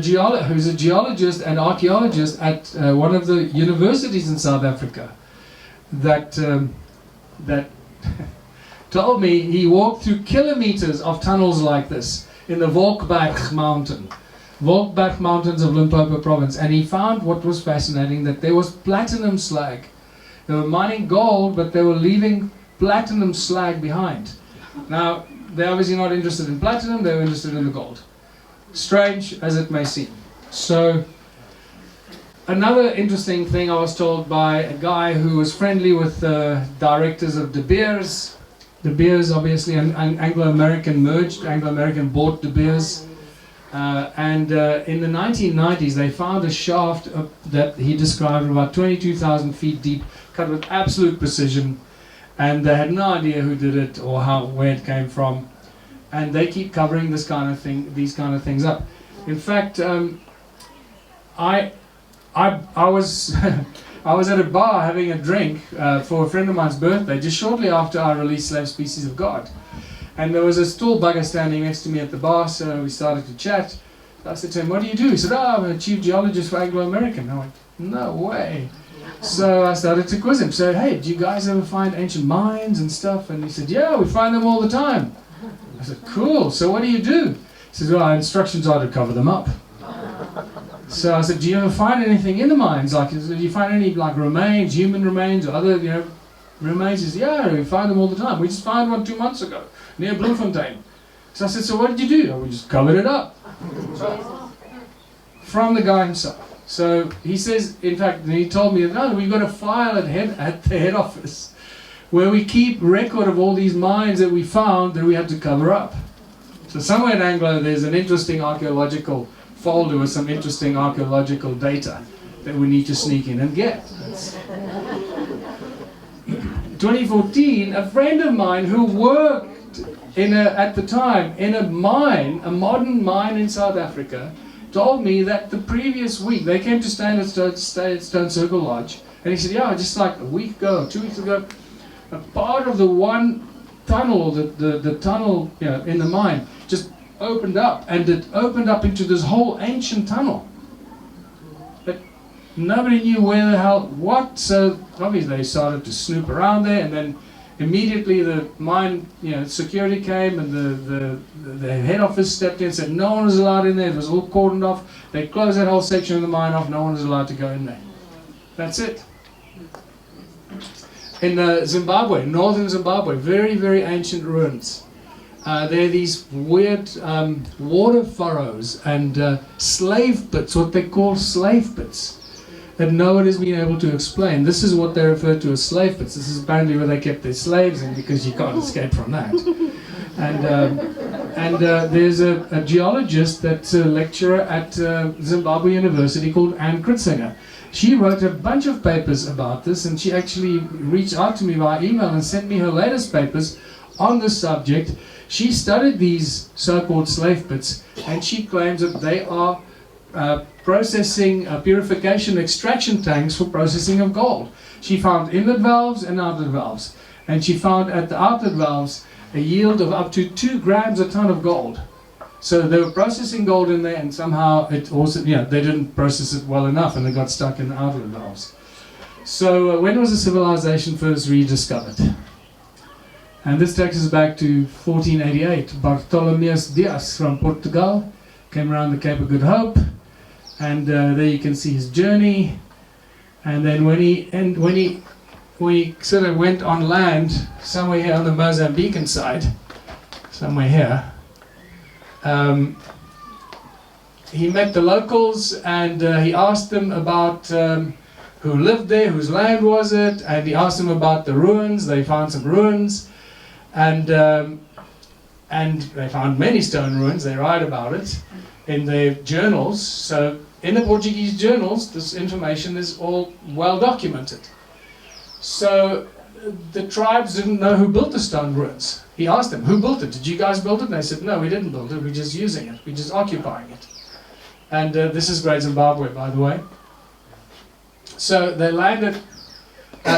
geologist and archaeologist at one of the universities in South Africa, that told me he walked through kilometers of tunnels like this in the Volkberg Mountains of Limpopo province, and he found what was fascinating, that there was platinum slag. They were mining gold, but they were leaving platinum slag behind. Now, they're obviously not interested in platinum, they were interested in the gold. Strange as it may seem. So, another interesting thing I was told by a guy who was friendly with the directors of De Beers. De Beers, obviously, an Anglo-American merged, Anglo-American bought De Beers. In the 1990s, they found a shaft that he described about 22,000 feet deep, cut with absolute precision, and they had no idea who did it or where it came from. And they keep covering these kind of things up. In fact, I was I was at a bar having a drink for a friend of mine's birthday, just shortly after I released Slave Species of God. And there was a stool bugger standing next to me at the bar, so we started to chat. I said to him, "What do you do?" He said, "I'm a chief geologist for Anglo-American." I went, "No way." So I started to quiz him, said, "Hey, do you guys ever find ancient mines and stuff?" And he said, "Yeah, we find them all the time." I said, "Cool, so what do you do?" He said, "Well, our instructions are to cover them up." So I said, "Do you ever find anything in the mines? Like, do you find any like remains, human remains, or other, remains?" He said, "Yeah, we find them all the time. We just found one 2 months ago near Bloemfontein." So I said, "So what did you do?" "Oh, we just covered it up." From the guy himself. So he says, in fact, he told me, "No, we've got a file at the head office where we keep record of all these mines that we found that we had to cover up." So somewhere in Anglo there's an interesting archaeological folder with some interesting archaeological data that we need to sneak in and get. 2014, a friend of mine who worked at the time in a mine, a modern mine in South Africa, told me that the previous week they came to stay at Stone Circle Lodge, and he said, "Yeah, just like a week ago, 2 weeks ago, a part of the one tunnel, the tunnel in the mine, just opened up, and it opened up into this whole ancient tunnel. But nobody knew where the hell, what, so obviously they started to snoop around there, and then immediately the mine, security came, and the head office stepped in and said no one was allowed in there, it was all cordoned off, they closed that whole section of the mine off, no one was allowed to go in there. That's it. In Zimbabwe, northern Zimbabwe, very, very ancient ruins. There are these weird water furrows and slave pits, what they call slave pits, that no one has been able to explain. This is what they refer to as slave pits. This is apparently where they kept their slaves in, because you can't escape from that. And there's a geologist that's a lecturer at Zimbabwe University called Ann Kritzinger. She wrote a bunch of papers about this, and she actually reached out to me via email and sent me her latest papers on this subject. She studied these so-called slave pits, and she claims that they are processing purification extraction tanks for processing of gold. She found inlet valves and outlet valves, and she found at the outlet valves a yield of up to 2 grams a ton of gold. So they were processing gold in there, and somehow it also, they didn't process it well enough, and they got stuck in the outlet valves. So when was the civilization first rediscovered? And this takes us back to 1488. Bartholomeus Dias from Portugal came around the Cape of Good Hope, and there you can see his journey. And then when he sort of went on land, somewhere here on the Mozambican side, somewhere here, he met the locals, and he asked them about who lived there, whose land was it, and he asked them about the ruins. They found some ruins. And they found many stone ruins, they write about it in their journals. So in the Portuguese journals, this information is all well documented. So the tribes didn't know who built the stone ruins. He asked them, "Who built it? Did you guys build it?" And they said, "No, we didn't build it, we're just using it, we're just occupying it." And this is Great Zimbabwe, by the way. So they landed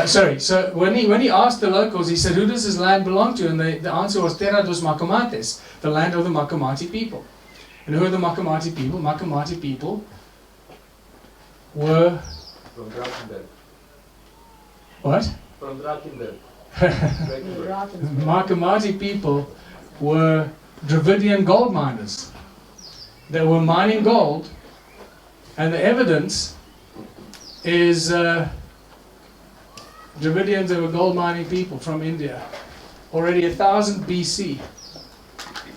So when he asked the locals, he said, who does this land belong to? And the answer was Terra dos Macomates, the land of the Macomati people. And who are the Macomati people? Macomati people were... From Drakensberg. What? From Drakensberg. Macomati people were Dravidian gold miners. They were mining gold, and the evidence is Dravidians, they were gold mining people from India, already 1000 BC.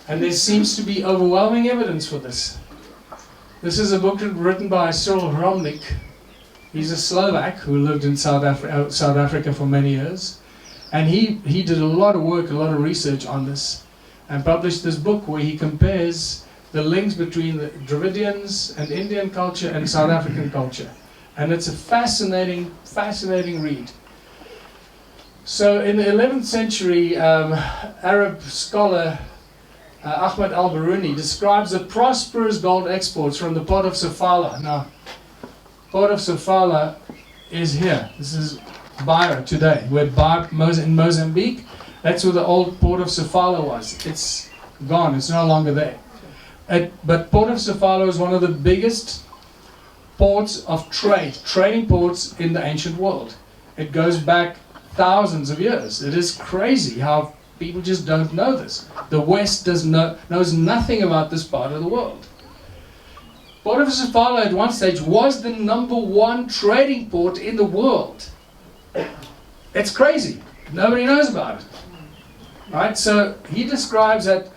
And there seems to be overwhelming evidence for this. This is a book written by Cyril Hromnik. He's a Slovak who lived in South Africa for many years. And he did a lot of work, a lot of research on this, and published this book where he compares the links between the Dravidians and Indian culture and South African culture. And it's a fascinating, fascinating read. So in the 11th century, Arab scholar Ahmad al-Biruni describes the prosperous gold exports from the port of Sofala. Now, port of Sofala is here. This is Beira today. We're in Mozambique. That's where the old port of Sofala was. It's gone. It's no longer there. But port of Sofala is one of the biggest ports of trade, trading ports in the ancient world. It goes back thousands of years. It is crazy how people just don't know this. The West knows nothing about this part of the world. Port of Sofala at one stage was the #1 trading port in the world. It's crazy. Nobody knows about it. Right? So he describes that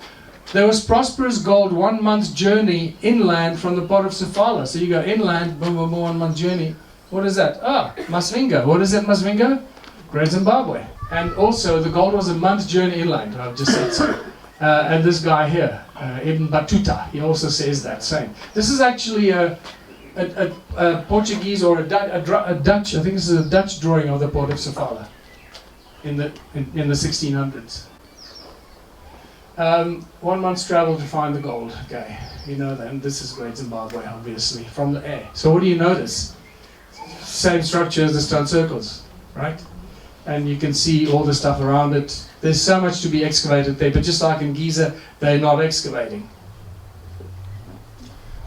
there was prosperous gold 1 month's journey inland from the port of Sofala. So you go inland, boom, boom, boom, 1 month journey. What is that? Ah, Masvingo. What is that, Masvingo? Great Zimbabwe. And also the gold was a month's journey inland. I've just said so. And this guy here, Ibn Battuta, he also says that same. This is actually a Portuguese or a Dutch, I think this is a Dutch drawing of the port of Sofala in the 1600s. 1 month's travel to find the gold. Okay, you know that. And this is Great Zimbabwe, obviously, from the air. So what do you notice? Same structure as the stone circles, right? And you can see all the stuff around it. There's so much to be excavated there, but just like in Giza, they're not excavating.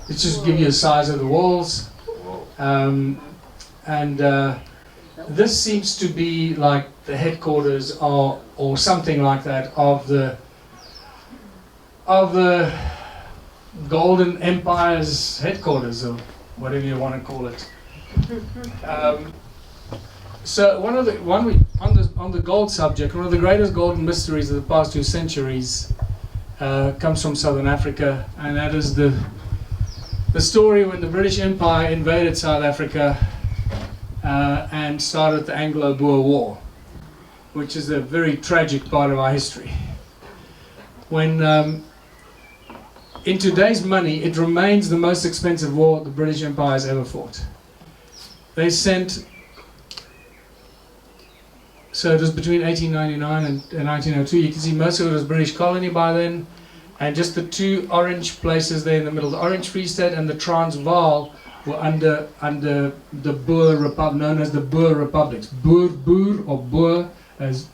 Let's just give you a size of the walls. This seems to be like the headquarters or something like that of the Golden Empire's headquarters, or whatever you want to call it. So on the gold subject, one of the greatest golden mysteries of the past 2 centuries comes from Southern Africa, and that is the story when the British Empire invaded South Africa and started the Anglo-Boer War, which is a very tragic part of our history. When in today's money, it remains the most expensive war the British Empire has ever fought. They sent... So it was between 1899 and 1902. You can see most of it was British colony by then. And just the 2 orange places there in the middle, the Orange Free State and the Transvaal, were under the Boer Republic, known as the Boer Republics. Boer or Boer, as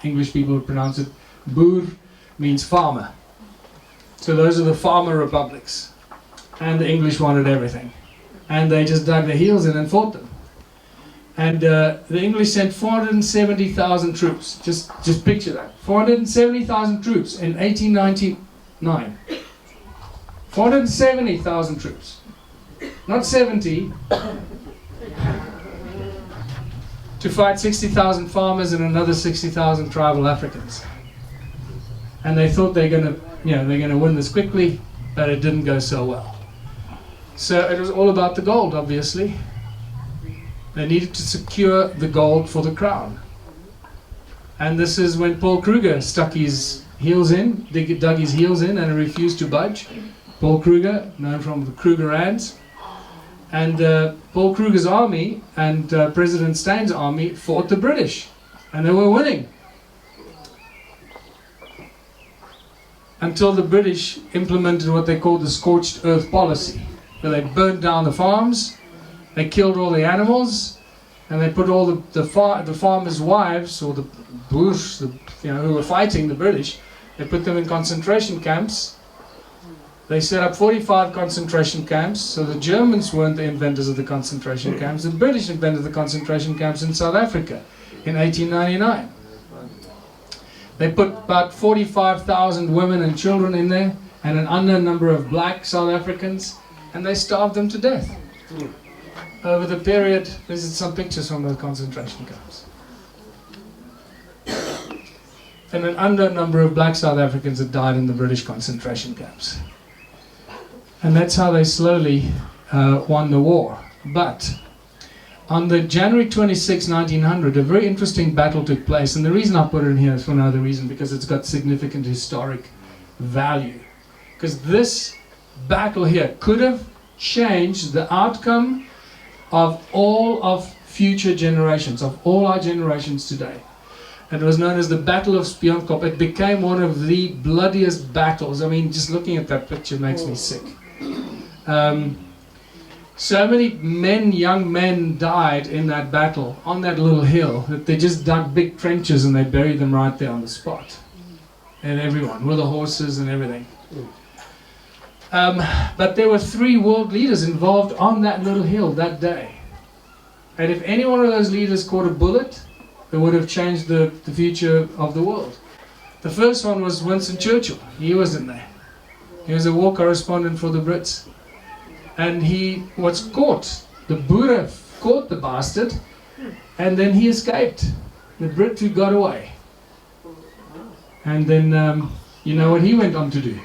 English people would pronounce it. Boer means farmer. So those are the farmer republics. And the English wanted everything. And they just dug their heels in and fought them. And the English sent 470,000 troops. Just picture that. 470,000 troops in 1899. 470,000 troops. Not 70. To fight 60,000 farmers and another 60,000 tribal Africans. And they thought they're going to win this quickly, but it didn't go so well. So it was all about the gold, obviously. They needed to secure the gold for the crown. And this is when Paul Kruger stuck his heels in, dug his heels in and refused to budge. Paul Kruger, known from the Kruger Ants. And Paul Kruger's army and President Stein's army fought the British. And they were winning. Until the British implemented what they called the scorched earth policy. Where they burned down the farms. They killed all the animals, and they put all the farmers' wives, or the boers, who were fighting the British, they put them in concentration camps. They set up 45 concentration camps. So the Germans weren't the inventors of the concentration camps. The British invented the concentration camps in South Africa in 1899. They put about 45,000 women and children in there, and an unknown number of black South Africans, and they starved them to death. Over the period, this is some pictures from the concentration camps. And an unknown number of black South Africans had died in the British concentration camps. And that's how they slowly won the war. But on the January 26, 1900, a very interesting battle took place. And the reason I put it in here is for another reason, because it's got significant historic value. Because this battle here could have changed the outcome of all of future generations, of all our generations today. And it was known as the Battle of Spionkop. It became one of the bloodiest battles. I mean, just looking at that picture makes me sick. So many young men died in that battle on that little hill that they just dug big trenches and they buried them right there on the spot. And everyone, with the horses and everything. But there were 3 world leaders involved on that little hill that day. And if any one of those leaders caught a bullet, it would have changed the future of the world. The first one was Winston Churchill. He was in there. He was a war correspondent for the Brits. And he was caught. The Boere caught the bastard, and then he escaped. The Brit who got away. And then, you know what he went on to do.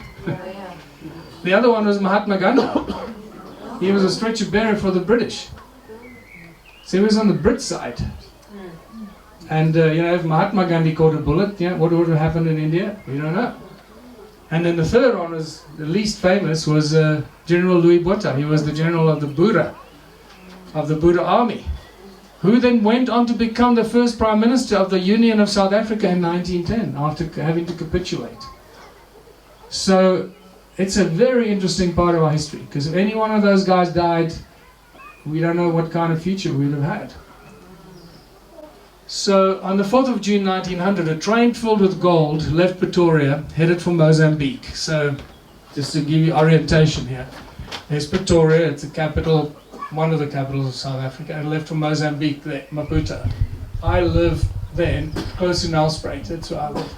The other one was Mahatma Gandhi. He was a stretcher bearer for the British. So he was on the Brit side. And if Mahatma Gandhi caught a bullet, what would have happened in India? We don't know. And then the third one was, the least famous, was General Louis Botha. He was the general of the Boer army, who then went on to become the first Prime Minister of the Union of South Africa in 1910, after having to capitulate. So it's a very interesting part of our history, because if any one of those guys died, we don't know what kind of future we would have had. So on the 4th of June 1900, a train filled with gold left Pretoria, headed for Mozambique. So just to give you orientation here, there's Pretoria, it's the capital, one of the capitals of South Africa, and left for Mozambique, there, Maputo. I live there, close to Nelspruit, that's where I live.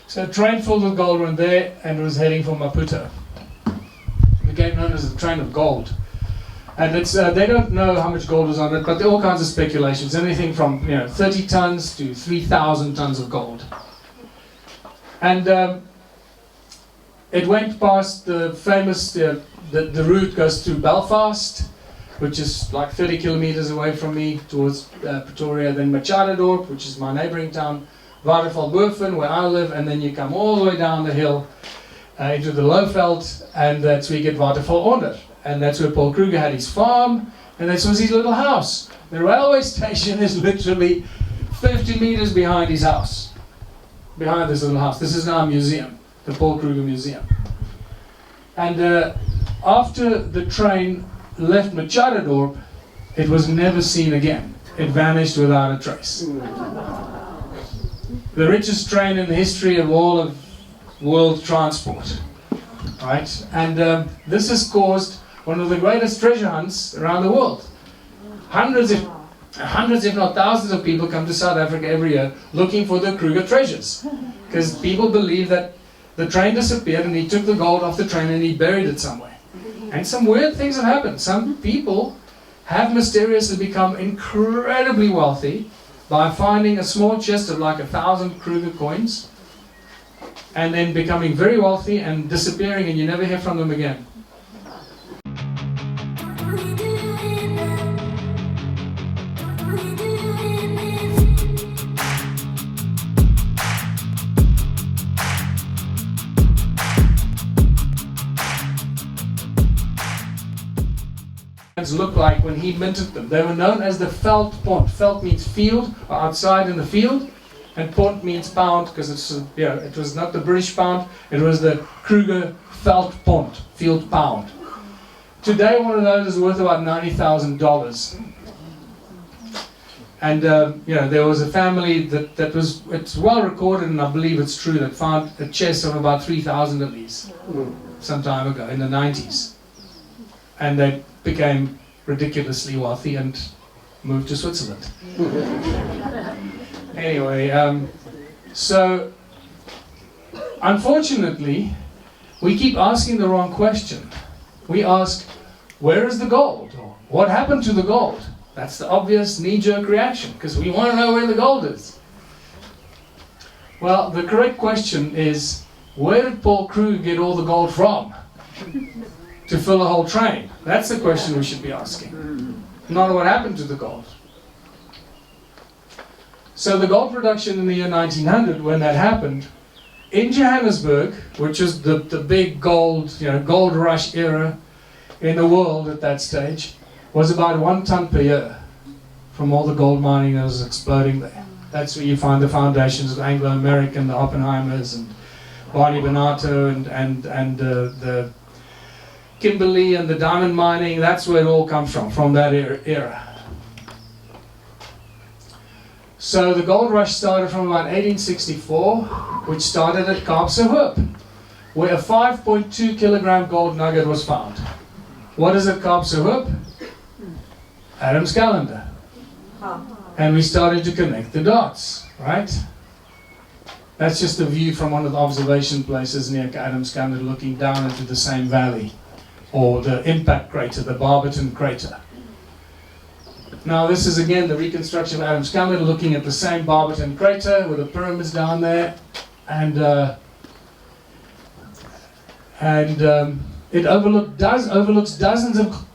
So a train filled with gold went there and was heading for Maputo. It became known as the Train of Gold. And it's, they don't know how much gold was on it, but there are all kinds of speculations, anything from 30 tons to 3,000 tons of gold. And it went past the famous, the route goes through Belfast, which is like 30 kilometers away from me, towards Pretoria, then Machadodorp, which is my neighboring town, Watervalboven, where I live, and then you come all the way down the hill into the Lowveld, and that's where you get Watervalonder. And that's where Paul Kruger had his farm, and this was his little house. The railway station is literally 50 meters behind his house. Behind this little house. This is now a museum, the Paul Kruger Museum. And after the train left Machadodorp, it was never seen again. It vanished without a trace. The richest train in the history of all of world transport. Right? And this has caused one of the greatest treasure hunts around the world. Hundreds, if not thousands of people come to South Africa every year looking for the Kruger treasures. Because people believe that the train disappeared and he took the gold off the train and he buried it somewhere. And some weird things have happened. Some people have mysteriously become incredibly wealthy by finding a small chest of like 1,000 Kruger coins and then becoming very wealthy and disappearing, and you never hear from them again. Look like when he minted them. They were known as the veld pond. Veld means field, or outside in the field, and pond means pound, because it was not the British pound, it was the Kruger veld pond, field pound. Today one of those is worth about $90,000. And there was a family that was, it's well recorded, and I believe it's true, that found a chest of about 3,000 of these some time ago in the 90s. And they became ridiculously wealthy and moved to Switzerland. Anyway, so unfortunately, we keep asking the wrong question. We ask, where is the gold? Or, what happened to the gold? That's the obvious knee-jerk reaction, because we want to know where the gold is. Well, the correct question is, where did Paul Kruger get all the gold from to fill a whole train? That's the question we should be asking, not what happened to the gold. So the gold production in the year 1900, when that happened, in Johannesburg, which is the big gold rush era in the world at that stage, was about 1 ton per year from all the gold mining that was exploding there. That's where you find the foundations of Anglo-American, the Oppenheimers, and Barney Bonato, and the Kimberley and the diamond mining. That's where it all comes from that era. So the gold rush started from about 1864, which started at Kaapsehoop, where a 5.2 kilogram gold nugget was found. What is at Kaapsehoop? Adam's calendar. And we started to connect the dots, right? That's just a view from one of the observation places near Adam's calendar, looking down into the same valley, or the impact crater, the Barberton crater. Now this is again the reconstruction of Adam's calendar, looking at the same Barberton crater with the pyramids down there, and it overlooks dozens of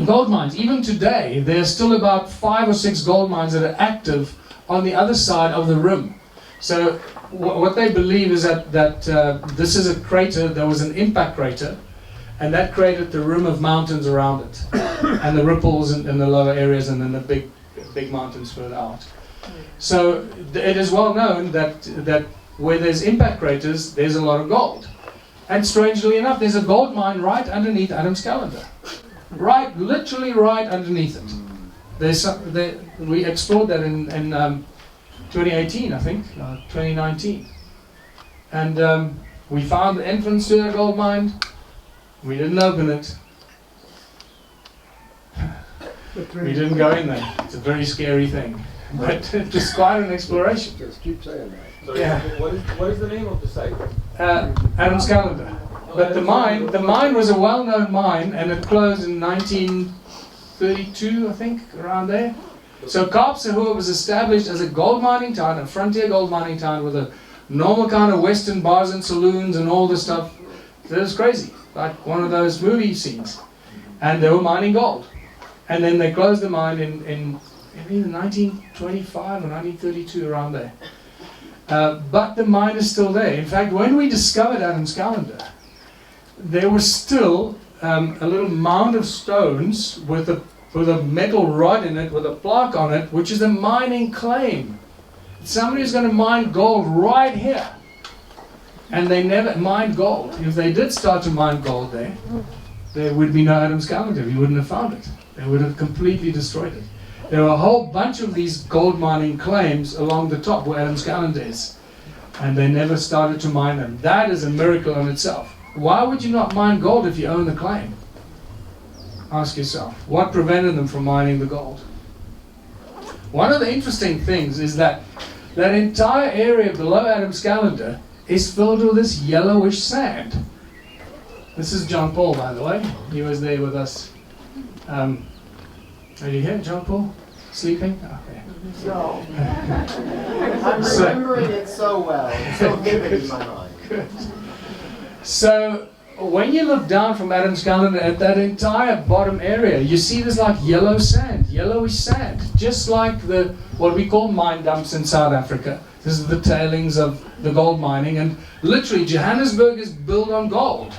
gold mines. Even today, there's still about 5 or 6 gold mines that are active on the other side of the rim. So what they believe is that this is a crater, there was an impact crater, and that created the rim of mountains around it, and the ripples in the lower areas, and then the big mountains further out. So it is well known that where there's impact craters, there's a lot of gold. And strangely enough, there's a gold mine right underneath Adam's calendar. Literally right underneath it. We explored that in 2018, I think, 2019. And we found the entrance to the gold mine. We didn't open it. We didn't go in there. It's a very scary thing. But it was quite an exploration. Just keep saying that. So Yeah. what is the name of the site? Adam's calendar. But the mine was a well-known mine, and it closed in 1932, I think, around there. So Kaapsehoop was established as a gold mining town, a frontier gold mining town with a normal kind of Western bars and saloons and all this stuff. It was crazy, like one of those movie scenes. And they were mining gold. And then they closed the mine in either 1925 or 1932, around there. But the mine is still there. In fact, when we discovered Adam's calendar, there was still a little mound of stones with a metal rod in it, with a plaque on it, which is a mining claim. Somebody's going to mine gold right here. And they never mined gold. If they did start to mine gold there would be no Adam's calendar. You wouldn't have found it. They would have completely destroyed it. There are a whole bunch of these gold mining claims along the top where Adam's calendar is. And they never started to mine them. That is a miracle in itself. Why would you not mine gold if you own the claim? Ask yourself, what prevented them from mining the gold? One of the interesting things is that entire area below Adam's calendar is filled with this yellowish sand. This is John Paul, by the way. He was there with us. Are you here, John Paul? Sleeping? Okay. No. I'm remembering it so well. It's so vivid in my mind. Good. So when you look down from Adam's calendar at that entire bottom area, you see this like yellow sand, yellowish sand, just like what we call mine dumps in South Africa. This is the tailings of the gold mining, and literally Johannesburg is built on gold,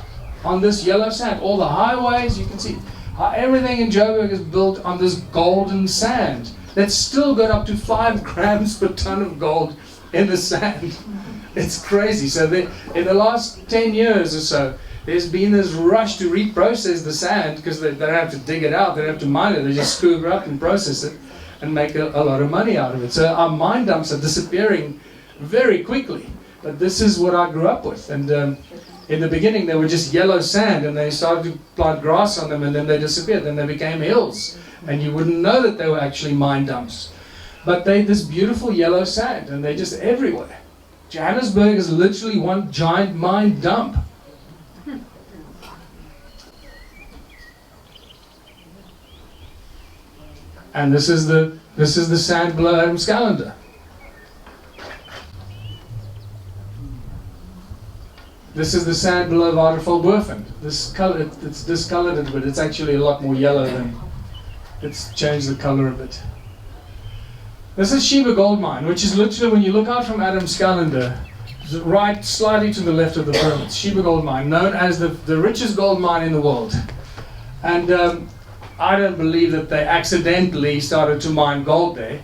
on this yellow sand. All the highways, you can see, everything in Joburg is built on this golden sand that's still got up to 5 grams per ton of gold in the sand. It's crazy. So in the last 10 years or so, there's been this rush to reprocess the sand, because they don't have to dig it out, they don't have to mine it, they just scoop it up and process it. and make a lot of money out of it. So our mine dumps are disappearing very quickly. But this is what I grew up with. And in the beginning they were just yellow sand, and they started to plant grass on them, and then they disappeared. Then they became hills, and you wouldn't know that they were actually mine dumps. But they're this beautiful yellow sand, and they're just everywhere. Johannesburg is literally one giant mine dump. And this is the sand below Adam's calendar. This is the sand below Waterfallboven. This color, it's discolored a bit. It's actually a lot more yellow than. It's changed the color a bit. This is Sheba Gold Mine, which is literally, when you look out from Adam's calendar, right slightly to the left of the pyramids. Sheba Gold Mine, known as the richest gold mine in the world. And I don't believe that they accidentally started to mine gold there.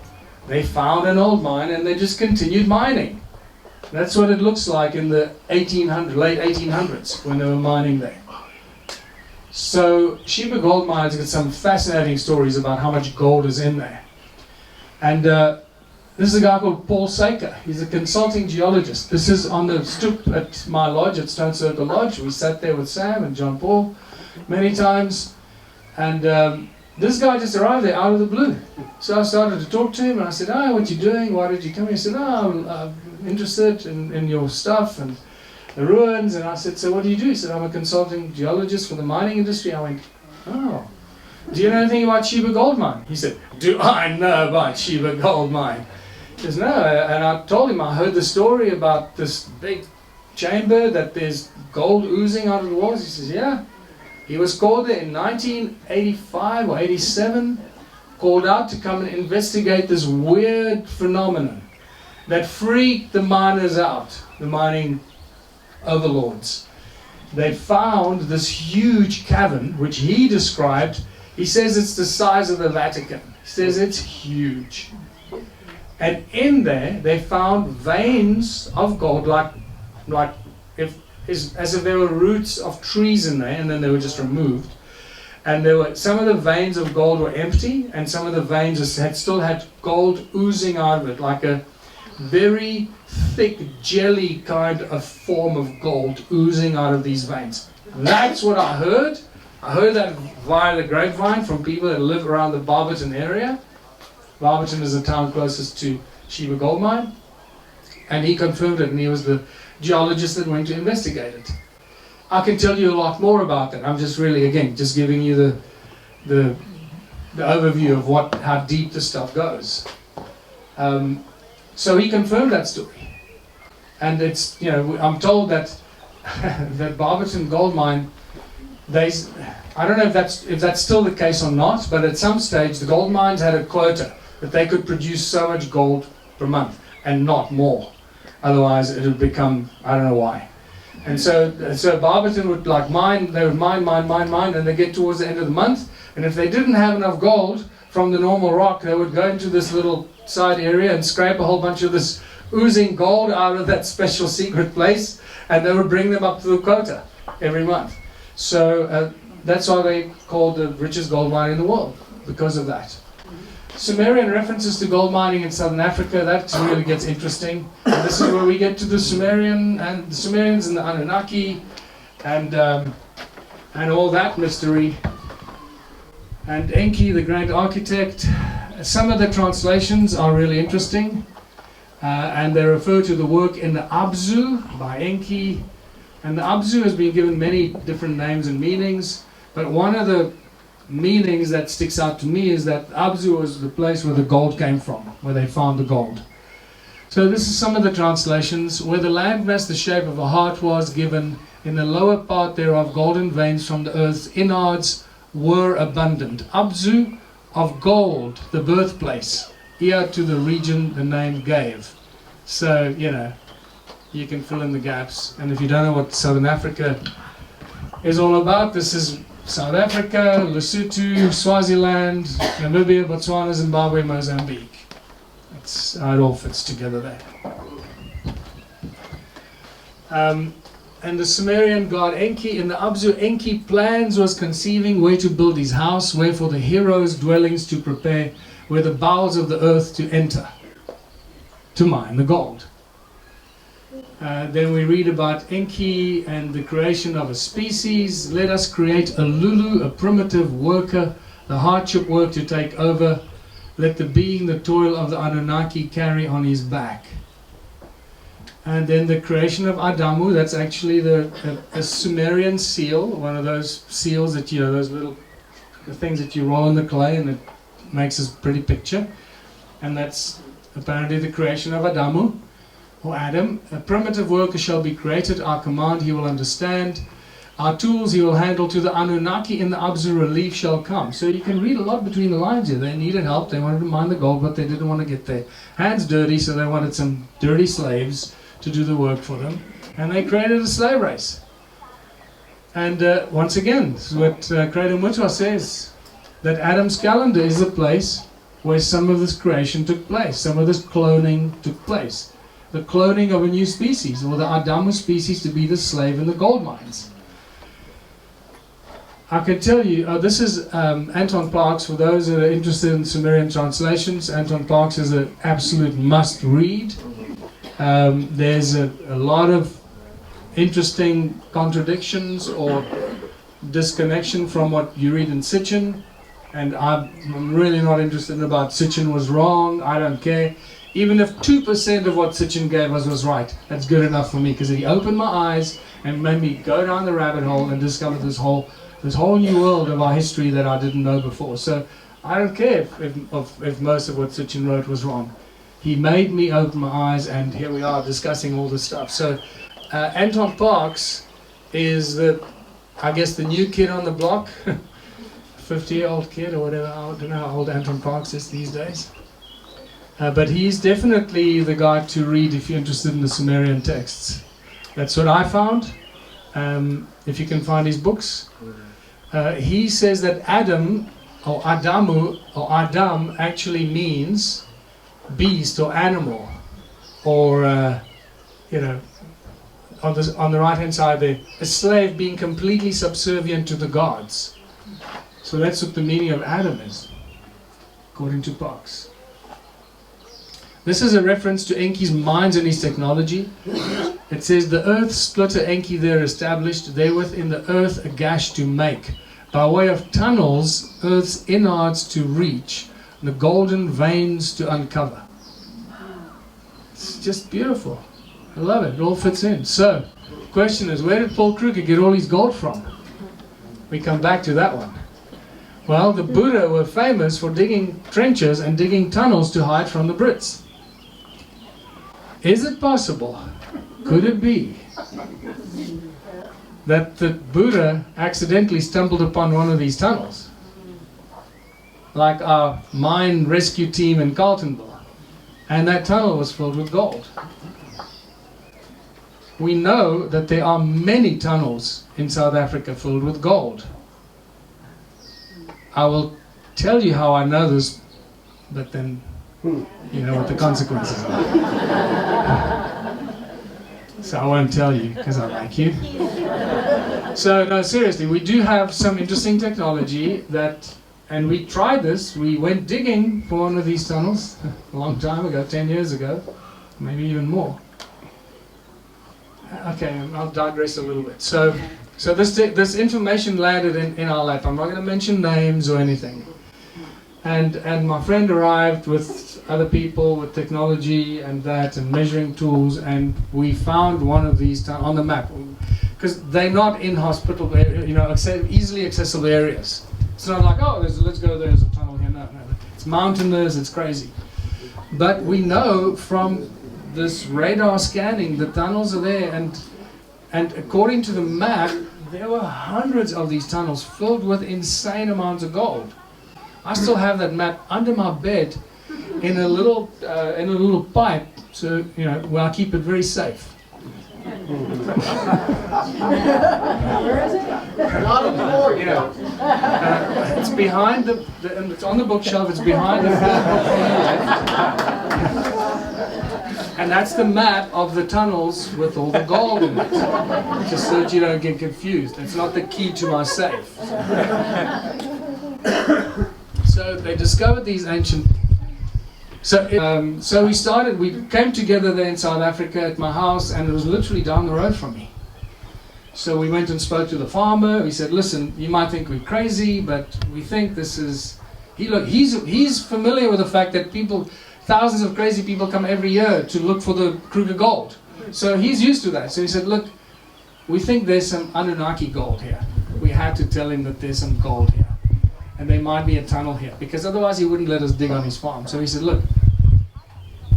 They found an old mine and they just continued mining. That's what it looks like in the late 1800s when they were mining there. So Sheba Gold Mine's got some fascinating stories about how much gold is in there. And this is a guy called Paul Saker. He's a consulting geologist. This is on the stoep at my lodge, at Stone Circle Lodge. We sat there with Sam and John Paul many times. And this guy just arrived there out of the blue. So I started to talk to him, and I said, "Oh, what you doing? Why did you come here?" He said, "Oh, I'm interested in your stuff and the ruins." And I said, "So what do you do?" He said, "I'm a consulting geologist for the mining industry." I went, "Oh, do you know anything about Sheba Gold Mine?" He said, "Do I know about Sheba Gold Mine?" He says, "No." And I told him I heard the story about this big chamber that there's gold oozing out of the walls. He says, "Yeah." He was called there in 1985 or 87, called out to come and investigate this weird phenomenon that freaked the miners out, the mining overlords. They found this huge cavern, which he described. He says it's the size of the Vatican. He says it's huge. And in there, they found veins of gold, as if there were roots of trees in there, and then they were just removed. And there were some of the veins of gold were empty, and some of the veins still had gold oozing out of it, like a very thick jelly kind of form of gold oozing out of these veins. That's what I heard. I heard that via the grapevine from people that live around the Barberton area. Barberton is the town closest to Sheba Gold Mine. And he confirmed it, and he was the geologist that went to investigate it. I can tell you a lot more about that. I'm just really, again, just giving you the overview of how deep this stuff goes. So he confirmed that story. And it's, I'm told that that Barberton gold mine, I don't know if that's still the case or not, but at some stage the gold mines had a quota that they could produce so much gold per month and not more. Otherwise it would become, I don't know why. And so Barberton would mine, they would mine, and they get towards the end of the month, and if they didn't have enough gold from the normal rock, they would go into this little side area and scrape a whole bunch of this oozing gold out of that special secret place, and they would bring them up to the quota every month. So that's why they called the richest gold mine in the world, because of that. Sumerian references to gold mining in southern Africa, that really gets interesting. And this is where we get to the Sumerians and the Anunnaki and all that mystery. And Enki, the great architect. Some of the translations are really interesting, and they refer to the work in the Abzu by Enki. And the Abzu has been given many different names and meanings, but one of the meanings that sticks out to me is that Abzu was the place where the gold came from, where they found the gold. So this is some of the translations. Where the landmass the shape of a heart was given, in the lower part thereof golden veins from the earth's innards were abundant. Abzu of gold, the birthplace, here to the region the name gave. So, you can fill in the gaps. And if you don't know what Southern Africa is all about, this is South Africa, Lesotho, Swaziland, Namibia, Botswana, Zimbabwe, Mozambique. That's how it all fits together there. And the Sumerian god Enki, in the Abzu, Enki plans was conceiving where to build his house, where for the heroes' dwellings to prepare, were the bowels of the earth to enter, to mine the gold. Then we read about Enki and the creation of a species. Let us create a Lulu, a primitive worker, the hardship work to take over. Let the being the toil of the Anunnaki carry on his back. And then the creation of Adamu, that's actually a Sumerian seal, one of those seals that, you know, those little things that you roll in the clay and it makes a pretty picture. And that's apparently the creation of Adamu, or Adam. A primitive worker shall be created, our command he will understand. Our tools he will handle, to the Anunnaki in the Abzu relief shall come. So you can read a lot between the lines here. They needed help, they wanted to mine the gold, but they didn't want to get their hands dirty, so they wanted some dirty slaves to do the work for them. And they created a slave race. And once again, this is what Creator Mutwa says, that Adam's calendar is a place where some of this creation took place, some of this cloning took place. The cloning of a new species, or the Adamu species to be the slave in the gold mines. I can tell you, this is Anton Parks. For those that are interested in Sumerian translations, Anton Parks is an absolute must-read. There's a lot of interesting contradictions or disconnection from what you read in Sitchin, and I'm really not interested in about Sitchin was wrong. I don't care. Even if 2% of what Sitchin gave us was right, that's good enough for me, because he opened my eyes and made me go down the rabbit hole and discover this whole new world of our history that I didn't know before. So I don't care if most of what Sitchin wrote was wrong. He made me open my eyes, and here we are discussing all this stuff. So Anton Parks is I guess the new kid on the block, 50-year-old kid or whatever. I don't know how old Anton Parks is these days. But he's definitely the guy to read if you're interested in the Sumerian texts. That's what I found. If you can find his books. He says that Adam, or Adamu, or Adam actually means beast or animal, or you know, on the right hand side there, a slave being completely subservient to the gods. So that's what the meaning of Adam is, according to Parks. This is a reference to Enki's minds and his technology. It says, the earth splitter Enki there established, therewith in the earth a gash to make, by way of tunnels earth's innards to reach, the golden veins to uncover. It's just beautiful. I love it. It all fits in. So, the question is, where did Paul Kruger get all his gold from? We come back to that one. Well, the Buddha were famous for digging trenches and digging tunnels to hide from the Brits. Is it possible, could it be, that the Buddha accidentally stumbled upon one of these tunnels? Like our mine rescue team in Carltonville. And that tunnel was filled with gold. We know that there are many tunnels in South Africa filled with gold. I will tell you how I know this, but then you know what the consequences are. So I won't tell you, because I like you. So no, seriously, we do have some interesting technology that, and we tried this, we went digging for one of these tunnels a long time ago, 10 years ago, maybe even more. Okay, I'll digress a little bit. So this information landed in our lap. I'm not going to mention names or anything. And my friend arrived with other people with technology and that and measuring tools, and we found one of these on the map, because they're not in hospital, you know, easily accessible areas. It's not like, oh, let's go there's a tunnel here. No, it's mountainous, it's crazy. But we know from this radar scanning, the tunnels are there, and according to the map, there were hundreds of these tunnels filled with insane amounts of gold. I still have that map under my bed in a little pipe, so you know, where I keep it very safe. Where is it? Not anymore, you know. It's behind and it's on the bookshelf. It's behind the book on the left. And that's the map of the tunnels with all the gold in it, just so that you don't get confused. It's not the key to my safe. So they discovered these ancient. So we came together there in South Africa at my house, and it was literally down the road from me. So we went and spoke to the farmer. We said, listen, you might think we're crazy, but we think this is... He's familiar with the fact that thousands of crazy people come every year to look for the Kruger gold. So he's used to that. So he said, look, we think there's some Anunnaki gold here. We had to tell him that there's some gold here. And there might be a tunnel here, because otherwise he wouldn't let us dig on his farm. So he said, look,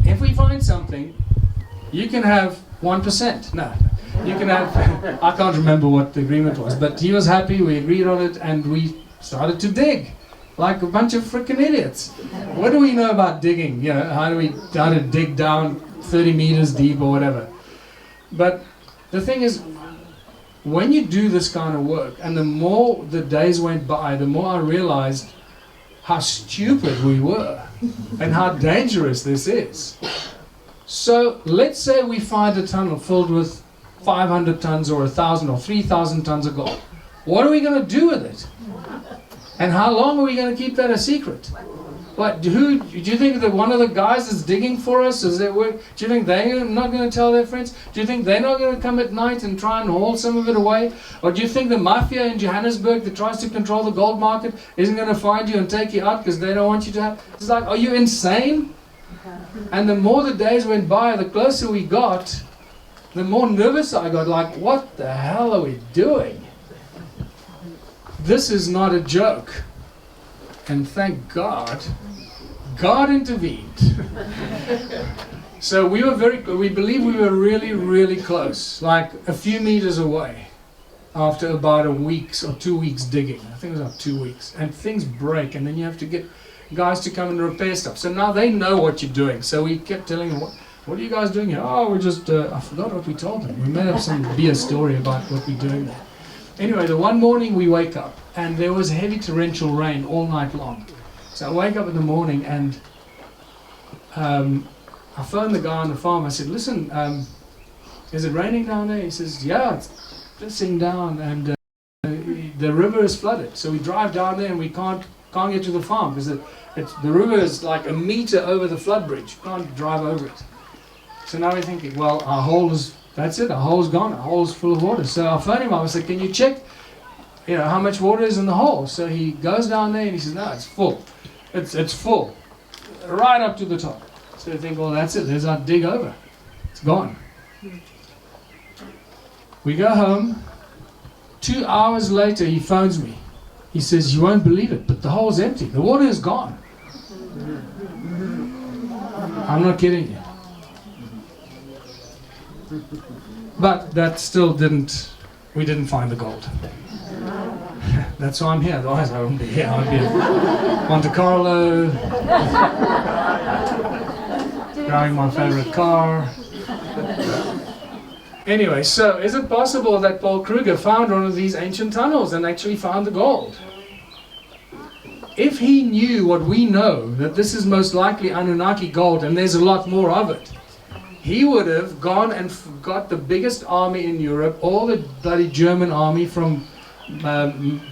if we find something, you can have 1%. No, you can have, I can't remember what the agreement was, but he was happy, we agreed on it, and we started to dig. Like a bunch of freaking idiots. What do we know about digging? You know, how to dig down 30 meters deep or whatever. But the thing is, when you do this kind of work, and the more the days went by, the more I realized how stupid we were and how dangerous this is. So let's say we find a tunnel filled with 500 tons or 1,000 or 3,000 tons of gold. What are we going to do with it? And how long are we going to keep that a secret? What, do you think that one of the guys that's digging for us, do you think they're not going to tell their friends? Do you think they're not going to come at night and try and haul some of it away? Or do you think the mafia in Johannesburg that tries to control the gold market isn't going to find you and take you out because they don't want you to have... It's like, are you insane? And the more the days went by, the closer we got, the more nervous I got. Like, what the hell are we doing? This is not a joke. And thank God, God intervened. So we believe we were really, really close, like a few meters away, after about a week or 2 weeks digging. I think it was about 2 weeks. And things break, and then you have to get guys to come and repair stuff. So now they know what you're doing. So we kept telling them, what are you guys doing here? Oh, we're just, I forgot what we told them. We made up some BS story about what we're doing there. Anyway, the one morning we wake up, and there was heavy torrential rain all night long. So I wake up in the morning, and I phoned the guy on the farm. I said, listen, is it raining down there? He says, yeah, it's pissing down, and the river is flooded. So we drive down there, and we can't get to the farm, because the river is like a meter over the flood bridge. You can't drive over it. So now we're thinking, well, our hole is... That's it, our hole's gone, our hole's full of water. So I phoned him up, I said, can you check, how much water is in the hole? So he goes down there and he says, no, it's full. It's full, right up to the top. So I think, well, that's it, there's our dig over. It's gone. We go home. 2 hours later, he phones me. He says, you won't believe it, but the hole's empty. The water is gone. I'm not kidding you. But that still we didn't find the gold. That's why I'm here, otherwise I wouldn't be here. I'd be in Monte Carlo, driving my favorite car. Anyway, so is it possible that Paul Kruger found one of these ancient tunnels and actually found the gold? If he knew what we know, that this is most likely Anunnaki gold and there's a lot more of it, he would have gone and got the biggest army in Europe, all the bloody German army from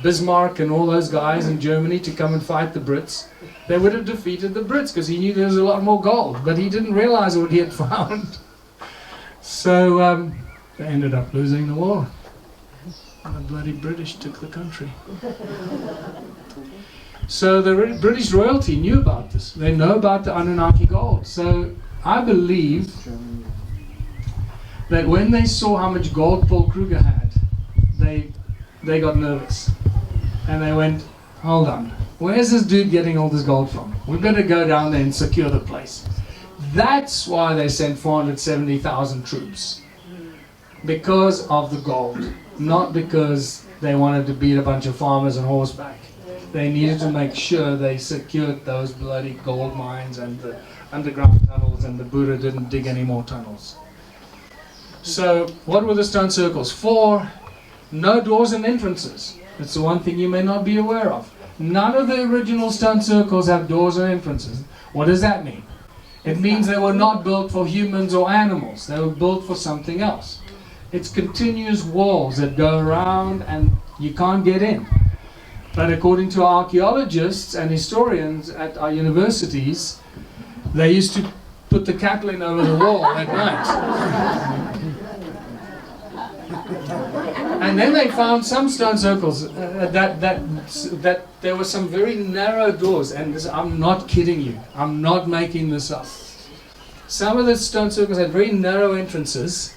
Bismarck and all those guys in Germany to come and fight the Brits. They would have defeated the Brits because he knew there was a lot more gold, but he didn't realize what he had found. So they ended up losing the war. And the bloody British took the country. So the British royalty knew about this. They know about the Anunnaki gold. So I believe that when they saw how much gold Paul Kruger had, they got nervous. And they went, hold on, where's this dude getting all this gold from? We better go down there and secure the place. That's why they sent 470,000 troops. Because of the gold. Not because they wanted to beat a bunch of farmers on horseback. They needed to make sure they secured those bloody gold mines and the underground tunnels, and the Buddha didn't dig any more tunnels. So what were the stone circles for? No doors and entrances. That's the one thing you may not be aware of. None of the original stone circles have doors or entrances. What does that mean? It means they were not built for humans or animals. They were built for something else. It's continuous walls that go around and you can't get in. But according to archaeologists and historians at our universities, they used to put the cattle in over the wall at night. And then they found some stone circles that there were some very narrow doors, and this, I'm not kidding you, I'm not making this up. Some of the stone circles had very narrow entrances,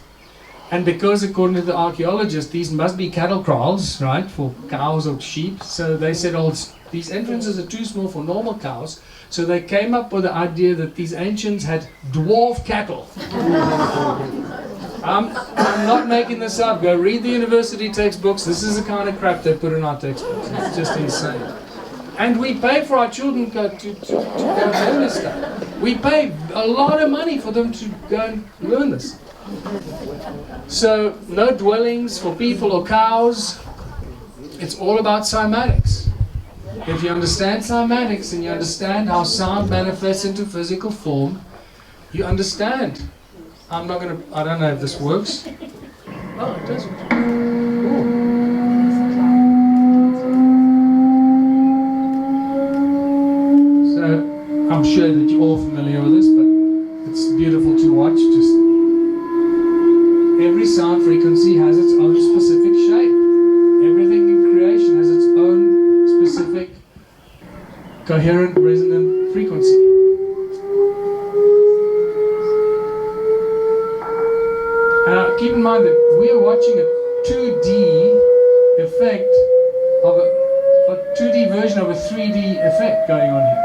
and because according to the archaeologists these must be cattle kraals, right, for cows or sheep, so they said, oh, these entrances are too small for normal cows, so they came up with the idea that these ancients had dwarf cattle. I'm not making this up. Go read the university textbooks. This is the kind of crap they put in our textbooks. It's just insane. And we pay for our children to go learn this stuff. We pay a lot of money for them to go and learn this. So, no dwellings for people or cows. It's all about cymatics. If you understand cymatics and you understand how sound manifests into physical form, you understand. I don't know if this works. Oh, it does. So, I'm sure that you're all familiar with this, but it's beautiful to watch. Just every sound frequency has its own specific shape. Everything in creation has its own specific coherent resonant frequency. Keep in mind that we are watching a 2D effect of a 2D version of a 3D effect going on here.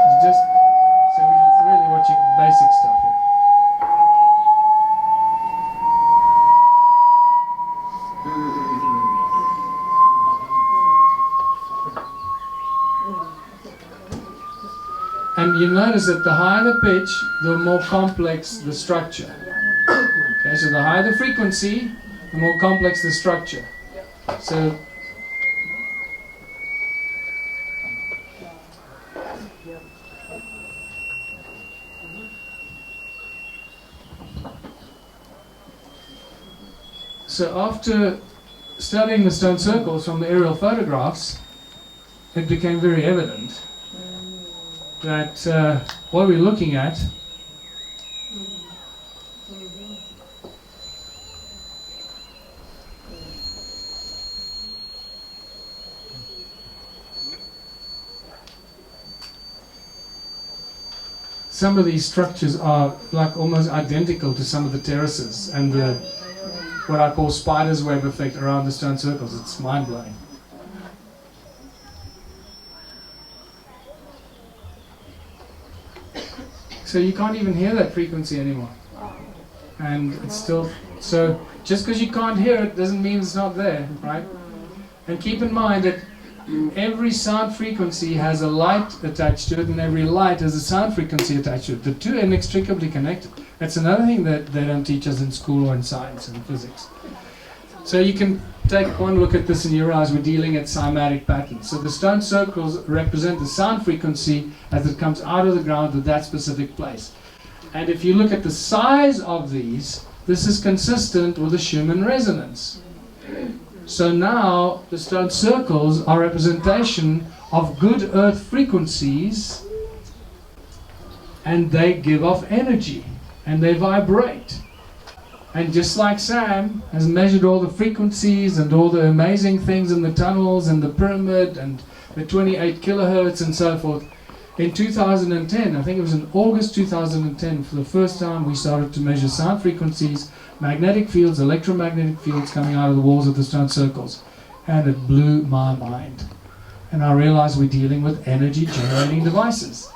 It's just, so we're really watching basic stuff here. And you notice that the higher the pitch, the more complex the structure. Okay, so the higher the frequency, the more complex the structure. So after studying the stone circles from the aerial photographs, it became very evident that what we're looking at some of these structures are like almost identical to some of the terraces and the what I call spider's web effect around the stone circles. It's mind-blowing. So you can't even hear that frequency anymore. And it's still, so just because you can't hear it doesn't mean it's not there, right? And keep in mind that every sound frequency has a light attached to it, and every light has a sound frequency attached to it. The two are inextricably connected. That's another thing that they don't teach us in school or in science and physics. So you can take one look at this and you realize we're dealing at cymatic patterns. So the stone circles represent the sound frequency as it comes out of the ground at that specific place. And if you look at the size of these, this is consistent with the Schumann resonance. So now the stone circles are representation of good earth frequencies, and they give off energy and they vibrate. And just like Sam has measured all the frequencies and all the amazing things in the tunnels and the pyramid and the 28 kilohertz and so forth, in 2010, I think it was in August 2010, for the first time we started to measure sound frequencies, magnetic fields, electromagnetic fields coming out of the walls of the stone circles. And it blew my mind. And I realized we're dealing with energy generating devices.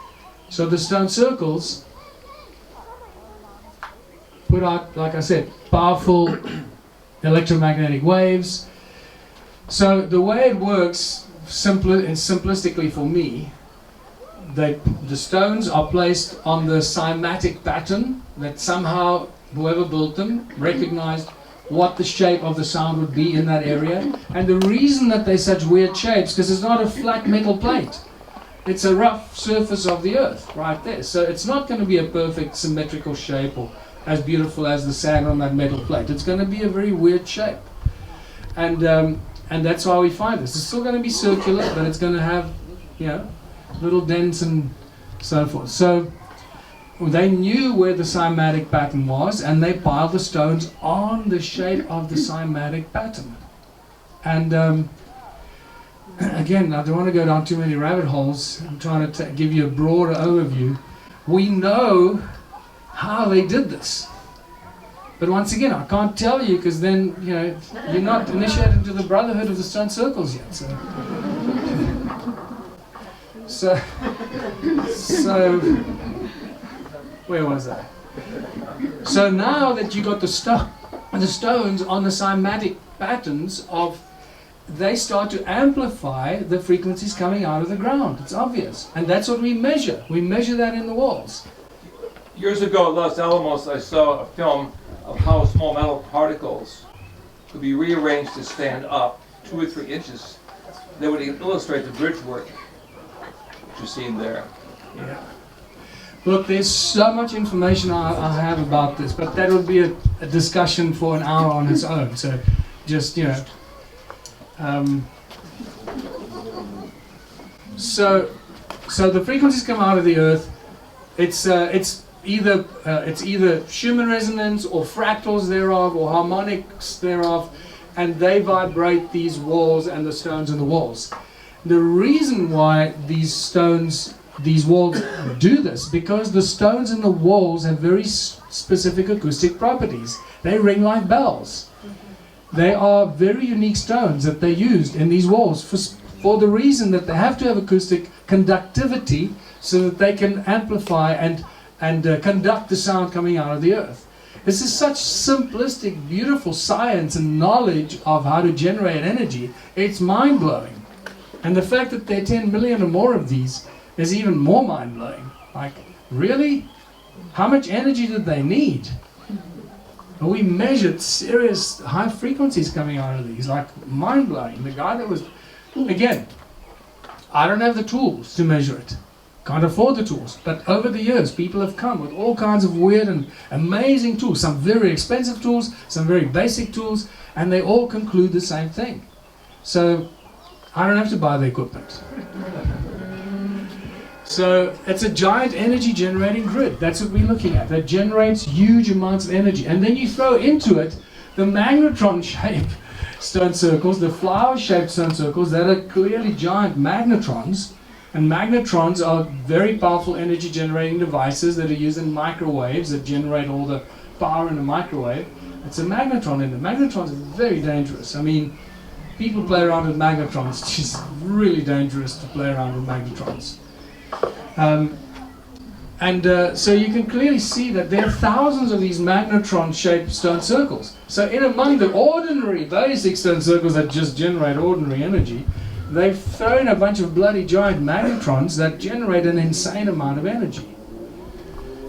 So the stone circles put out, like I said, powerful electromagnetic waves. So the way it works, simplistically for me, the stones are placed on the cymatic pattern that somehow whoever built them recognized what the shape of the sound would be in that area. And the reason that they're such weird shapes, because it's not a flat metal plate. It's a rough surface of the earth right there. So it's not going to be a perfect symmetrical shape or as beautiful as the sand on that metal plate. It's going to be a very weird shape. And and that's why we find this. It's still going to be circular, but it's going to have, you know, little dents and so forth. So they knew where the cymatic pattern was, and they piled the stones on the shape of the cymatic pattern. And again, I don't want to go down too many rabbit holes. I'm trying to give you a broader overview. We know how they did this. But once again, I can't tell you, because then, you know, you're not initiated into the brotherhood of the stone circles yet. So where was I? So now that you got the stones on the cymatic patterns of, they start to amplify the frequencies coming out of the ground. It's obvious. And that's what we measure. We measure that in the walls. Years ago at Los Alamos, I saw a film of how small metal particles could be rearranged to stand up 2 or 3 inches. They would illustrate the bridge work that you're seeing there. Yeah. Look, there's so much information I have about this, but that would be a discussion for an hour on its own. So just, you know, so the frequencies come out of the earth. It's either Schumann resonance or fractals thereof or harmonics thereof, and they vibrate these walls and the stones in the walls. The reason why these walls do this, because the stones in the walls have very specific acoustic properties. They ring like bells. They are very unique stones that they used in these walls for the reason that they have to have acoustic conductivity so that they can amplify and conduct the sound coming out of the earth. This is such simplistic, beautiful science and knowledge of how to generate energy. It's mind-blowing. And the fact that there are 10 million or more of these is even more mind-blowing. Like, really? How much energy did they need? But we measured serious high frequencies coming out of these, like mind-blowing. The guy that was, again, I don't have the tools to measure it. Can't afford the tools. But over the years, people have come with all kinds of weird and amazing tools. Some very expensive tools, some very basic tools, and they all conclude the same thing. So I don't have to buy the equipment. So it's a giant energy generating grid. That's what we're looking at. That generates huge amounts of energy. And then you throw into it the magnetron shaped stone circles, the flower shaped stone circles that are clearly giant magnetrons. And magnetrons are very powerful energy generating devices that are used in microwaves that generate all the power in a microwave. It's a magnetron in it. Magnetrons are very dangerous. I mean, people play around with magnetrons. It's just really dangerous to play around with magnetrons. So you can clearly see that there are thousands of these magnetron-shaped stone circles. So in among the ordinary basic stone circles that just generate ordinary energy, they've thrown a bunch of bloody giant magnetrons that generate an insane amount of energy.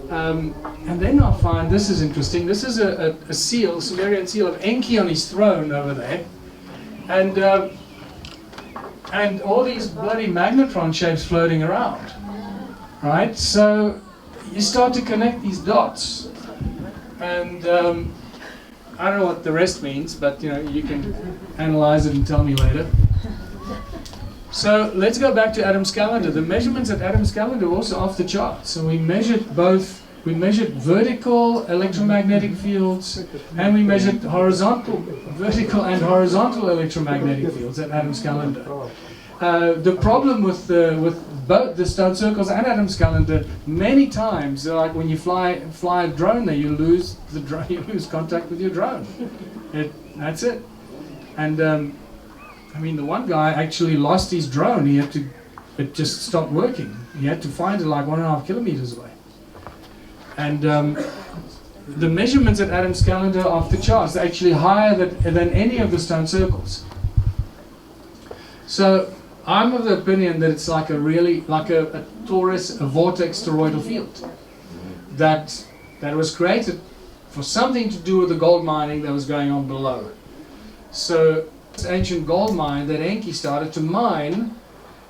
And then I find this is interesting. This is a seal, Sumerian seal of Enki on his throne over there. And all these bloody magnetron shapes floating around. Right? So you start to connect these dots. And I don't know what the rest means, but you know, you can analyze it and tell me later. So let's go back to Adam's calendar. The measurements at Adam's calendar are also off the chart. So we measured vertical electromagnetic fields, and we measured vertical and horizontal electromagnetic fields at Adam's calendar. The problem with both the stone circles and Adam's calendar, many times, like when you fly a drone there, you lose contact with your drone. That's it. And I mean, the one guy actually lost his drone. It just stopped working. He had to find it like 1.5 kilometers away. And the measurements at Adam's calendar are off the charts. They're actually higher than any of the stone circles. So I'm of the opinion that it's like a torus, a vortex toroidal field that was created for something to do with the gold mining that was going on below. So this ancient gold mine that Enki started to mine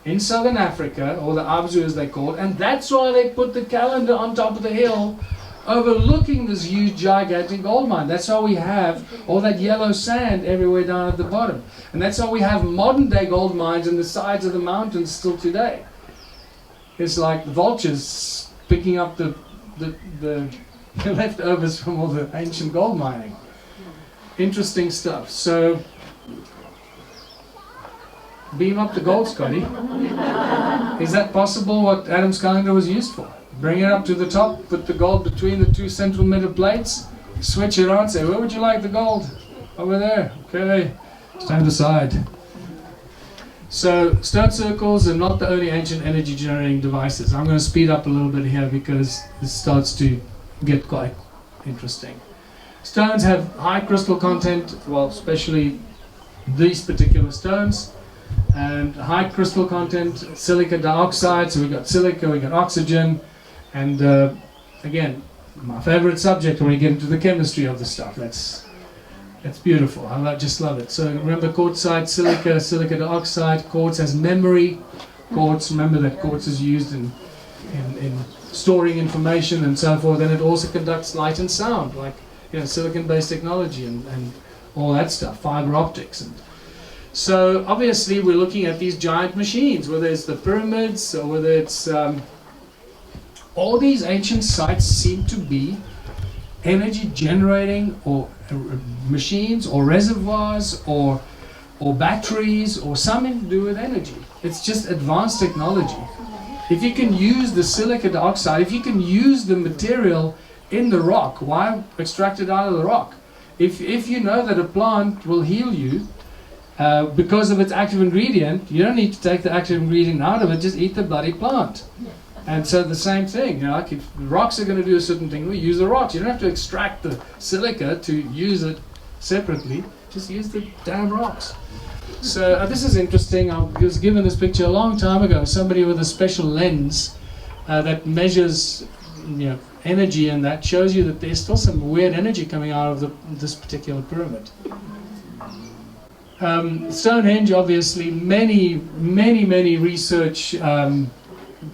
in southern Africa, or the Abzu as they call it, and that's why they put the calendar on top of the hill overlooking this huge, gigantic gold mine. That's how we have all that yellow sand everywhere down at the bottom. And that's how we have modern-day gold mines in the sides of the mountains still today. It's like vultures picking up the leftovers from all the ancient gold mining. Interesting stuff. So, beam up the gold, Scotty. Is that possible what Adam's calendar was used for? Bring it up to the top, put the gold between the two central middle plates, switch it on, say, where would you like the gold? Over there. Okay, stand aside. So, stone circles are not the only ancient energy generating devices. I'm going to speed up a little bit here because this starts to get quite interesting. Stones have high crystal content, well, especially these particular stones, and high crystal content, silica dioxide, so we've got silica, we've got oxygen, and again, my favorite subject when we get into the chemistry of the stuff. That's beautiful. Just love it. So remember quartzite, silica dioxide. Quartz has memory. Quartz, remember that quartz is used in storing information and so forth. And it also conducts light and sound, like silicon-based technology and all that stuff, fiber optics. And so obviously we're looking at these giant machines, whether it's the pyramids or whether it's all these ancient sites seem to be energy generating or machines or reservoirs or batteries or something to do with energy. It's just advanced technology. If you can use the silica dioxide, if you can use the material in the rock, why extract it out of the rock? If you know that a plant will heal you because of its active ingredient, you don't need to take the active ingredient out of it, just eat the bloody plant. And so the same thing, like if rocks are going to do a certain thing, we use the rocks. You don't have to extract the silica to use it separately, just use the damn rocks. So this is interesting. I was given this picture a long time ago, somebody with a special lens that measures energy, and that shows you that there's still some weird energy coming out of this particular pyramid. Stonehenge, obviously, many research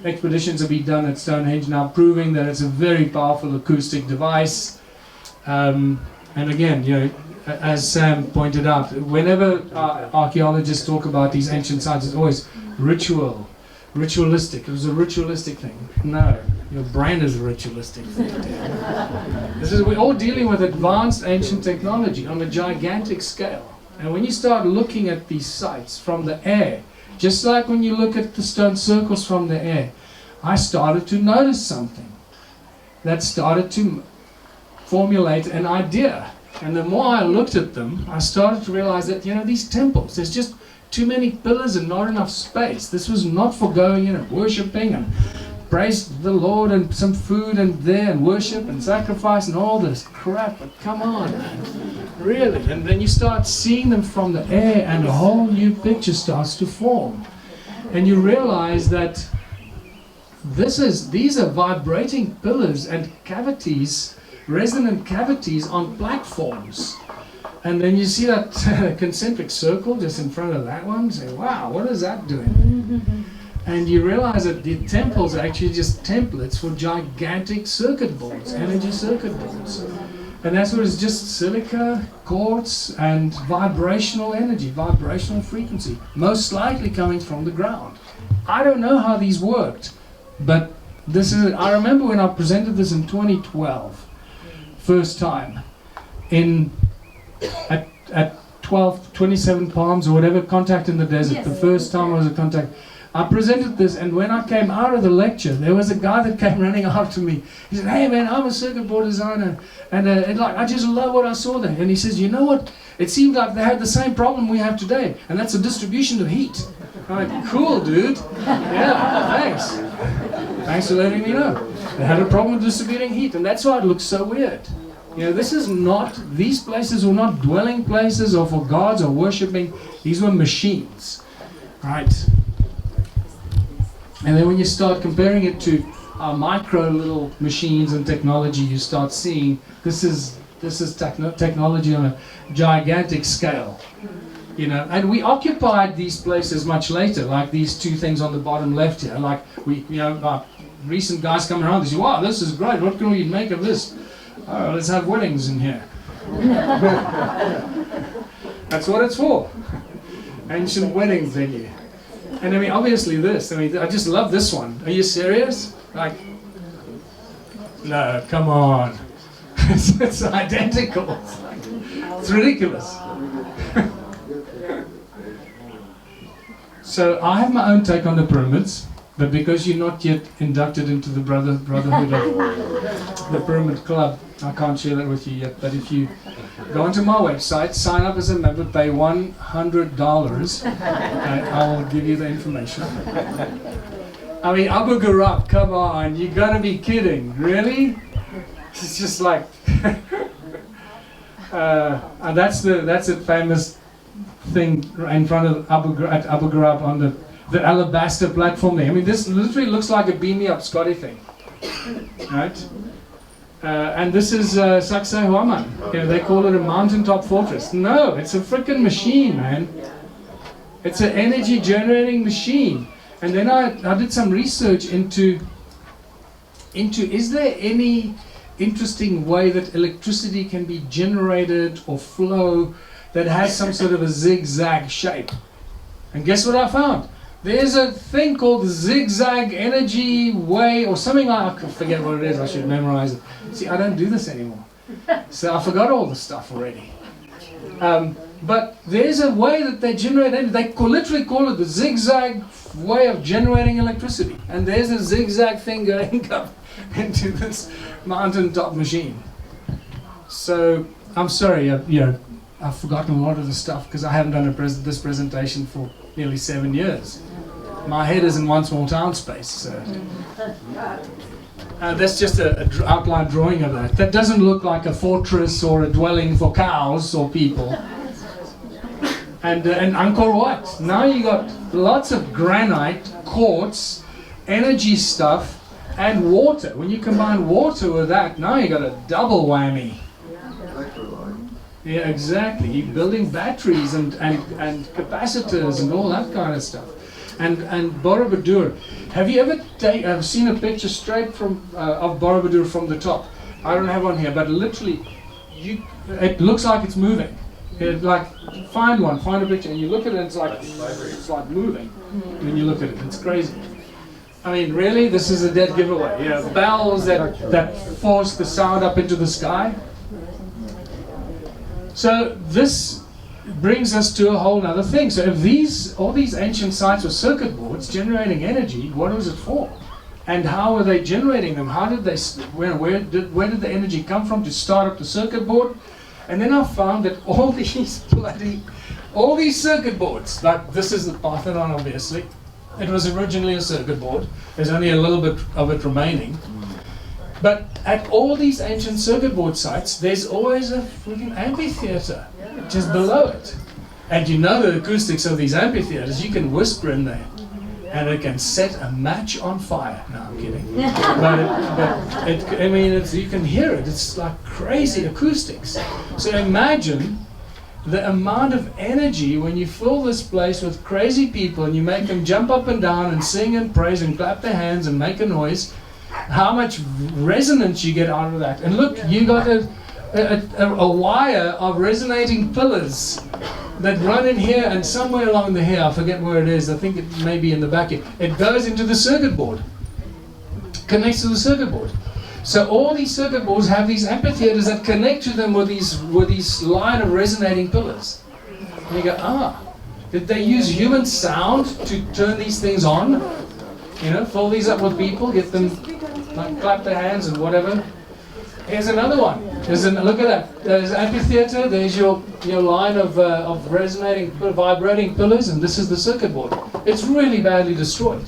expeditions have been done at Stonehenge now, proving that it's a very powerful acoustic device. And again, as Sam pointed out, whenever archaeologists talk about these ancient sites, it's always ritualistic. It was a ritualistic thing. No, your brain is a ritualistic thing. We're all dealing with advanced ancient technology on a gigantic scale. And when you start looking at these sites from the air, just like when you look at the stone circles from the air, I started to notice something that started to formulate an idea. And the more I looked at them, I started to realize that, these temples, there's just too many pillars and not enough space. This was not for going, worshipping and praise the Lord and some food and there and worship and sacrifice and all this crap. But come on, man. Really. And then you start seeing them from the air and a whole new picture starts to form. And you realize that these are vibrating pillars and cavities, resonant cavities on platforms. And then you see that concentric circle just in front of that one, say, wow, what is that doing? And you realize that the temples are actually just templates for gigantic circuit boards, energy circuit boards. And that's what it's just silica, quartz, and vibrational energy, vibrational frequency, most likely coming from the ground. I don't know how these worked, but I remember when I presented this in 2012, first time, at 27 Palms or whatever, Contact in the Desert, the first time I was at Contact. I presented this, and when I came out of the lecture, there was a guy that came running after me. He said, hey man, I'm a circuit board designer, and I just love what I saw there. And he says, you know what? It seemed like they had the same problem we have today, and that's the distribution of heat. I'm like, cool, dude. Yeah, thanks. Thanks for letting me know. They had a problem with distributing heat, and that's why it looks so weird. These places were not dwelling places or for gods or worshipping. These were machines, right? And then when you start comparing it to our micro little machines and technology, you start seeing this is technology on a gigantic scale. And we occupied these places much later, like these two things on the bottom left here. Like recent guys come around, they say, wow, this is great, what can we make of this? Oh, let's have weddings in here. That's what it's for. Ancient wedding venue. And I mean, obviously this, I mean, I just love this one. Are you serious? Like, no, come on. It's identical. It's ridiculous. So I have my own take on the pyramids, but because you're not yet inducted into the Brotherhood of the Pyramid Club, I can't share that with you yet. But if you go onto my website, sign up as a member, pay $100, and I will give you the information. I mean, Abu Ghraib, come on, you gotta be kidding, really? It's just like, and that's a famous thing in front of Abu Ghraib on the alabaster platform there. I mean, this literally looks like a beam me up Scotty thing, right? And this is Sacsayhuaman. You know, they call it a mountaintop fortress. No, it's a freaking machine, man. It's an energy generating machine. And then I did some research into is there any interesting way that electricity can be generated or flow that has some sort of a zigzag shape. And guess what I found? There's a thing called the zigzag energy way or something like, I forget what it is, I should memorize it. See, I don't do this anymore. So I forgot all the stuff already. But there's a way that they generate energy. They literally call it the zigzag way of generating electricity. And there's a zigzag thing going up into this mountaintop machine. So I'm sorry, I've forgotten a lot of the stuff because I haven't done this presentation for nearly 7 years. My head is in one small town space. So. That's just an outline drawing of that. That doesn't look like a fortress or a dwelling for cows or people. And Angkor Wat. Now you got lots of granite, quartz, energy stuff, and water. When you combine water with that, now you got a double whammy. Yeah, exactly. You're building batteries and capacitors and all that kind of stuff. And Borobudur. Have you ever seen a picture straight from of Borobudur from the top? I don't have one here, but literally, it looks like it's moving. Find a picture, and you look at it, and it's like moving. When you look at it, it's crazy. I mean, really, this is a dead giveaway. You know, bells that force the sound up into the sky. So this brings us to a whole other thing. So if all these ancient sites were circuit boards generating energy, what was it for? And how were they generating them? How did they? Where did the energy come from to start up the circuit board? And then I found that all these circuit boards, like this is the Parthenon, obviously. It was originally a circuit board. There's only a little bit of it remaining. But at all these ancient circuit board sites, there's always a freaking amphitheater just below it. And you know the acoustics of these amphitheaters, you can whisper in there. And it can set a match on fire. No, I'm kidding. You can hear it. It's like crazy acoustics. So imagine the amount of energy when you fill this place with crazy people and you make them jump up and down and sing and praise and clap their hands and make a noise. How much resonance you get out of that. And look, you got a wire of resonating pillars that run in here and somewhere along the here, I forget where it is, I think it may be in the back here. It goes into the circuit board, connects to the circuit board. So all these circuit boards have these amphitheaters that connect to them with these line of resonating pillars. And you go, did they use human sound to turn these things on? You know, fill these up with people, get them like clap their hands and whatever. Here's another one. Look at that. There's amphitheater. There's your line of resonating, vibrating pillars, and this is the circuit board. It's really badly destroyed,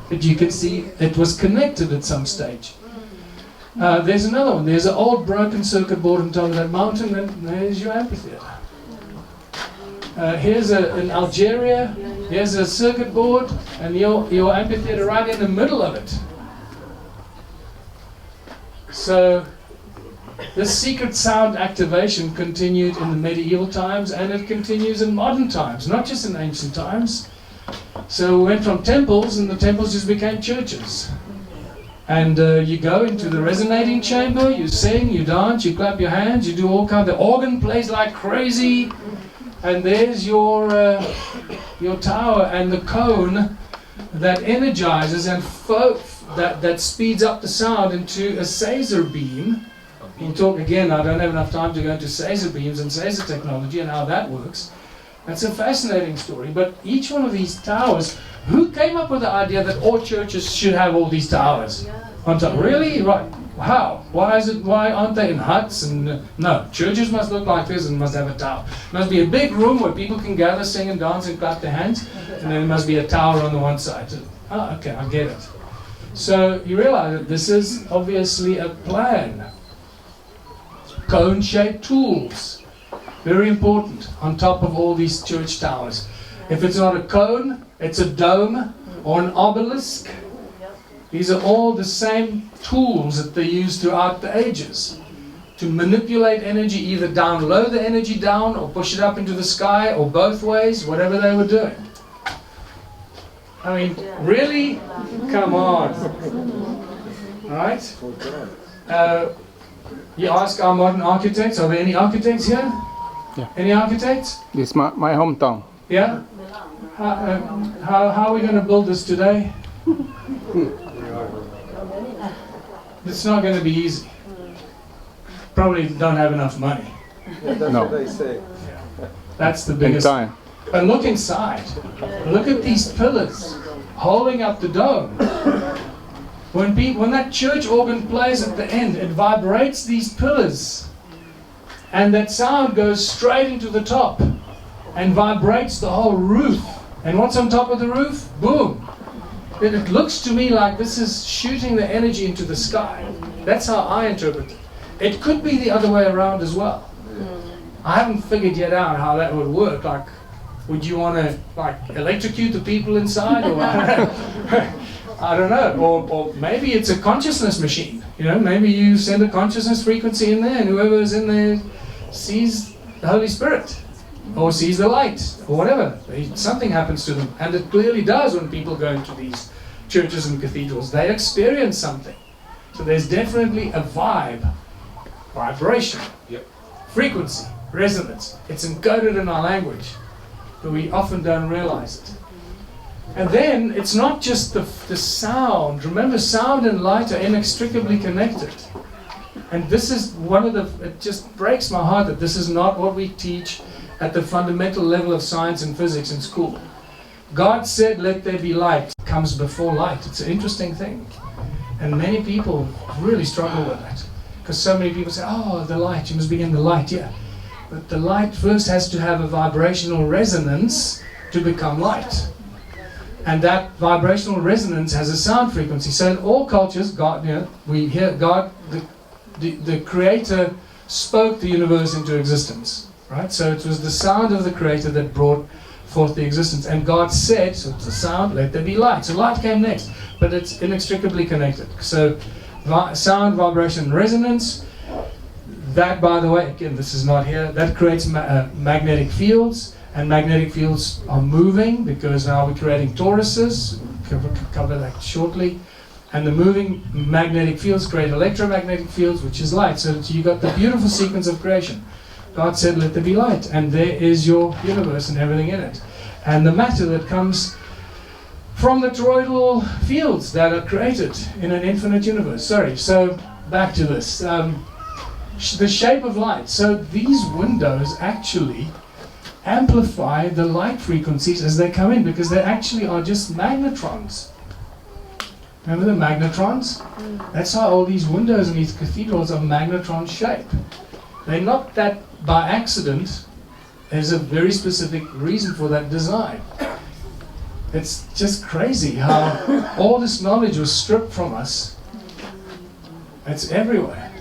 but you can see it was connected at some stage. There's another one. There's an old broken circuit board on top of that mountain, and there's your amphitheater. Here's in Algeria. Here's a circuit board, and your amphitheater right in the middle of it. So this secret sound activation continued in the medieval times, and it continues in modern times, not just in ancient times. So we went from temples, and the temples just became churches. And you go into the resonating chamber, you sing, you dance, you clap your hands, you do all kinds. The organ plays like crazy, and there's your tower and the cone that energizes and that speeds up the sound into a Caesar beam. We'll talk again. I don't have enough time to go into Caesar beams and Caesar technology and how that works. That's a fascinating story. But each one of these towers, who came up with the idea that all churches should have all these towers on top? Really? Right. How? Why aren't they in huts? And no, churches must look like this and must have a tower. Must be a big room where people can gather, sing and dance and clap their hands, and then there must be a tower on the one side. Oh, okay, I get it. So you realize that this is obviously a plan. Cone-shaped tools, very important, on top of all these church towers. If it's not a cone, it's a dome or an obelisk. These are all the same tools that they use throughout the ages to manipulate energy, either down low the energy down or push it up into the sky, or both ways, whatever they were doing. I mean, really? Come on. Right? You ask our modern architects, are there any architects here? Yeah. Any architects? This is my hometown. Yeah? How are we going to build this today? It's not going to be easy. Probably don't have enough money. That's what they say. That's the In biggest. time. But look inside. Look at these pillars holding up the dome. When that church organ plays at the end, it vibrates these pillars. And that sound goes straight into the top and vibrates the whole roof. And what's on top of the roof? Boom. It looks to me like this is shooting the energy into the sky. That's how I interpret it. It could be the other way around as well. I haven't figured yet out how that would work. Like, would you want to electrocute the people inside, or I don't know, or maybe it's a consciousness machine. You know, maybe you send a consciousness frequency in there, and whoever is in there sees the Holy Spirit, or sees the light, or whatever. Something happens to them, and it clearly does when people go into these churches and cathedrals. They experience something. So there's definitely a vibration, frequency, resonance. It's encoded in our language, but we often don't realize it. And then it's not just the sound. Remember, sound and light are inextricably connected. And this is it just breaks my heart that this is not what we teach at the fundamental level of science and physics in school. God said, let there be light, comes before light. It's an interesting thing. And many people really struggle with that. Because so many people say, oh, the light, you must be in the light, yeah. But the light first has to have a vibrational resonance to become light. And that vibrational resonance has a sound frequency. So in all cultures, God, we hear God, the Creator spoke the universe into existence. Right? So it was the sound of the Creator that brought forth the existence. And God said, so it's the sound, let there be light. So light came next, but it's inextricably connected. So sound, vibration, resonance. That, by the way, again, this is not here, that creates magnetic fields, and magnetic fields are moving because now we're creating toruses. We'll cover that shortly. And the moving magnetic fields create electromagnetic fields, which is light. So you got the beautiful sequence of creation. God said, let there be light, and there is your universe and everything in it. And the matter that comes from the toroidal fields that are created in an infinite universe. Sorry, so back to this. The shape of light. So these windows actually amplify the light frequencies as they come in, because they actually are just magnetrons. Remember the magnetrons? That's how all these windows in these cathedrals are magnetron shape. They're not that by accident. There's a very specific reason for that design. It's just crazy how all this knowledge was stripped from us. It's everywhere.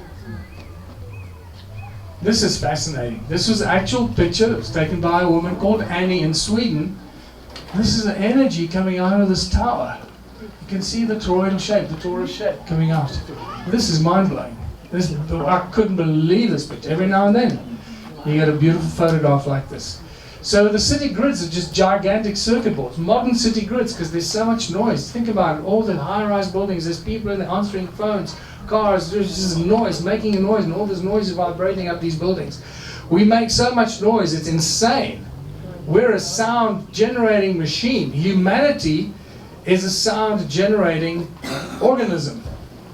This is fascinating. This was an actual picture that was taken by a woman called Annie in Sweden. This is the energy coming out of this tower. You can see the toroidal shape, the torus shape coming out. This is mind-blowing. I couldn't believe this picture. Every now and then you get a beautiful photograph like this. So the city grids are just gigantic circuit boards, modern city grids, because there's so much noise. Think about it, all the high-rise buildings, there's people in there answering phones, cars, there's just noise, making a noise, and all this noise is vibrating up these buildings. We make so much noise, it's insane. We're a sound generating machine. Humanity is a sound generating organism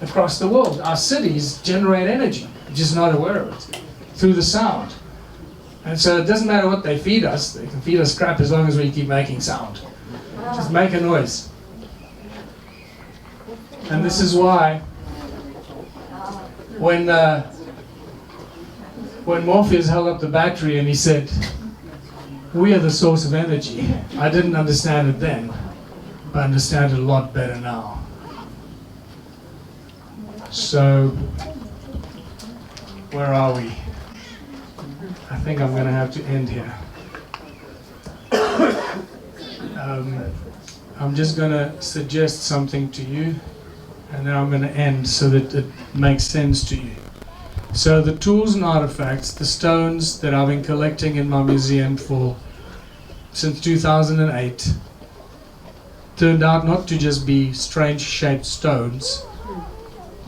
across the world. Our cities generate energy, we're just not aware of it, through the sound. And so it doesn't matter what they feed us, they can feed us crap as long as we keep making sound. Just make a noise. And this is why when Morpheus held up the battery and he said, "We are the source of energy," I didn't understand it then, but I understand it a lot better now. So, where are we? I think I'm going to have to end here. I'm just going to suggest something to you, and then I'm going to end so that it makes sense to you. So the tools and artifacts, the stones that I've been collecting in my museum since 2008, turned out not to just be strange shaped stones,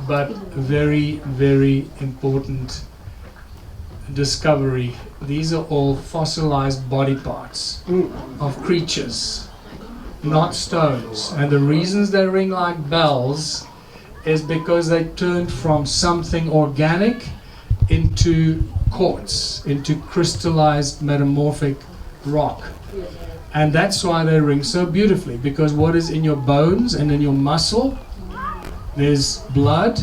but very, very important discovery. These are all fossilized body parts of creatures, not stones. And the reasons they ring like bells is because they turned from something organic into quartz, into crystallized metamorphic rock. And that's why they ring so beautifully, because what is in your bones and in your muscle, there's blood,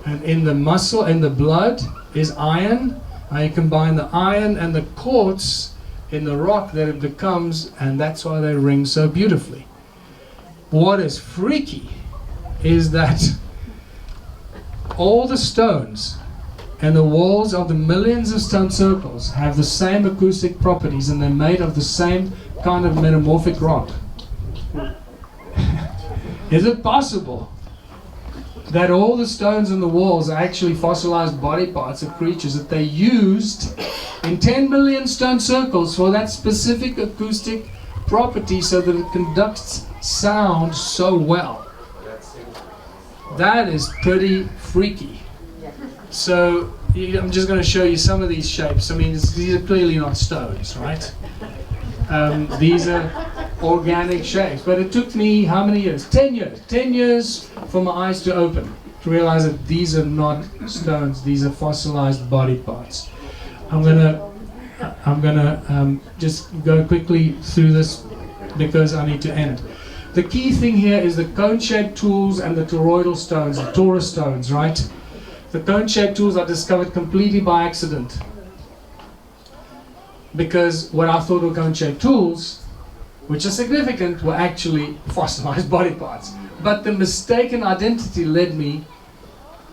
and in the muscle and the blood is iron. Now you combine the iron and the quartz in the rock that it becomes, and that's why they ring so beautifully. What is freaky is that all the stones and the walls of the millions of stone circles have the same acoustic properties, and they're made of the same kind of metamorphic rock. Is it possible that all the stones in the walls are actually fossilized body parts of creatures that they used in 10 million stone circles for that specific acoustic property so that it conducts sound so well? That is pretty freaky. So I'm just going to show you some of these shapes. I mean, these are clearly not stones, right? These are organic shapes. But it took me how many years? 10 years. 10 years for my eyes to open, to realize that these are not stones. These are fossilized body parts. I'm gonna just go quickly through this because I need to end. The key thing here is the cone-shaped tools and the toroidal stones, the torus stones, right? The cone-shaped tools are discovered completely by accident, because what I thought were cone-shaped tools, which are significant, were actually fossilized body parts. But the mistaken identity led me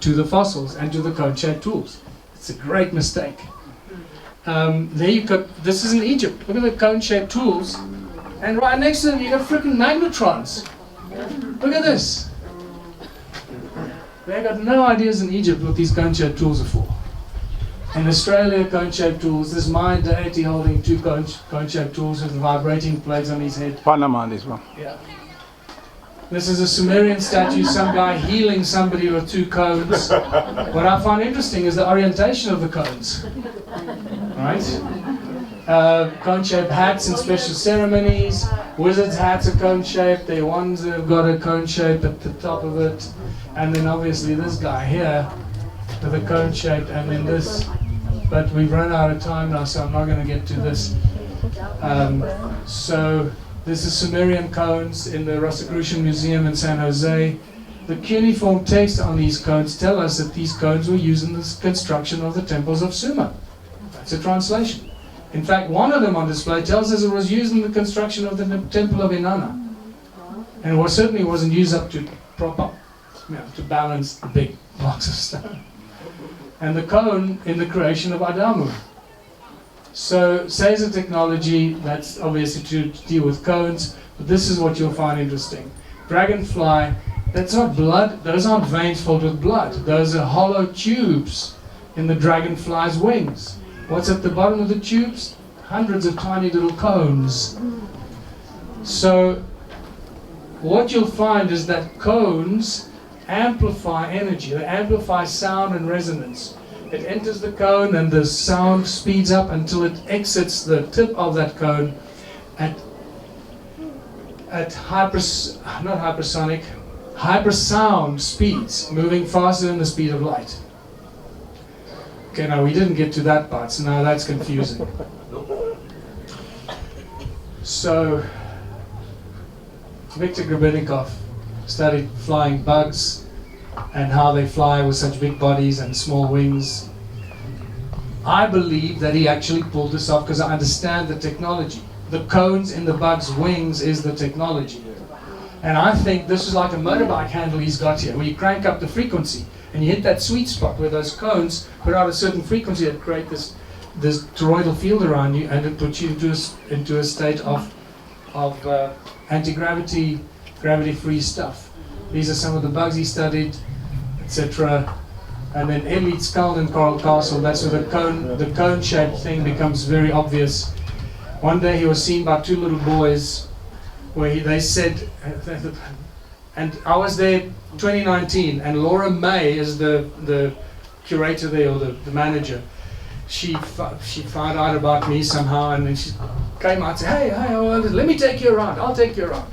to the fossils and to the cone-shaped tools. It's a great mistake. There you got, this is in Egypt. Look at the cone-shaped tools, and right next to them you got freaking magnetrons. Look at this. They got no ideas in Egypt what these cone-shaped tools are for. In Australia, cone-shaped tools. This is my deity holding two cone-shaped tools with vibrating plates on his head. Panama, this one. Yeah. This is a Sumerian statue, some guy healing somebody with two cones. What I find interesting is the orientation of the cones. Right? Cone-shaped hats in special ceremonies. Wizards' hats are cone-shaped. They're ones that have got a cone shape at the top of it. And then obviously this guy here with a cone-shaped, and then this. But we've run out of time now, so I'm not going to get to this. So this is Sumerian cones in the Rosicrucian Museum in San Jose. The cuneiform text on these cones tell us that these cones were used in the construction of the temples of Sumer. That's a translation. In fact, one of them on display tells us it was used in the construction of the temple of Inanna. And it certainly wasn't used up to prop up, to balance the big blocks of stone. And the cone in the creation of Adamu. So, Caesar technology, that's obviously to deal with cones, but this is what you'll find interesting. Dragonfly, that's not blood, those aren't veins filled with blood. Those are hollow tubes in the dragonfly's wings. What's at the bottom of the tubes? hundreds of tiny little cones. So what you'll find is that cones amplify energy, they amplify sound and resonance. It enters the cone and the sound speeds up until it exits the tip of that cone at hypersound speeds, moving faster than the speed of light. Okay, now we didn't get to that part, so now that's confusing. So, Viktor Grebennikov studied flying bugs and how they fly with such big bodies and small wings. I believe that he actually pulled this off because I understand the technology. The cones in the bug's wings is the technology. And I think this is like a motorbike handle he's got here, where you crank up the frequency and you hit that sweet spot where those cones put out a certain frequency that create this toroidal field around you, and it puts you into a state of anti-gravity, gravity-free stuff. These are some of the bugs he studied, etc. And then elite skull and coral castle, that's where the cone-shaped thing becomes very obvious. One day he was seen by two little boys where they said, and I was there 2019, and Laura May is the curator there, or the manager. She found out about me somehow, and then she came out and said, hey, let me take you around, I'll take you around.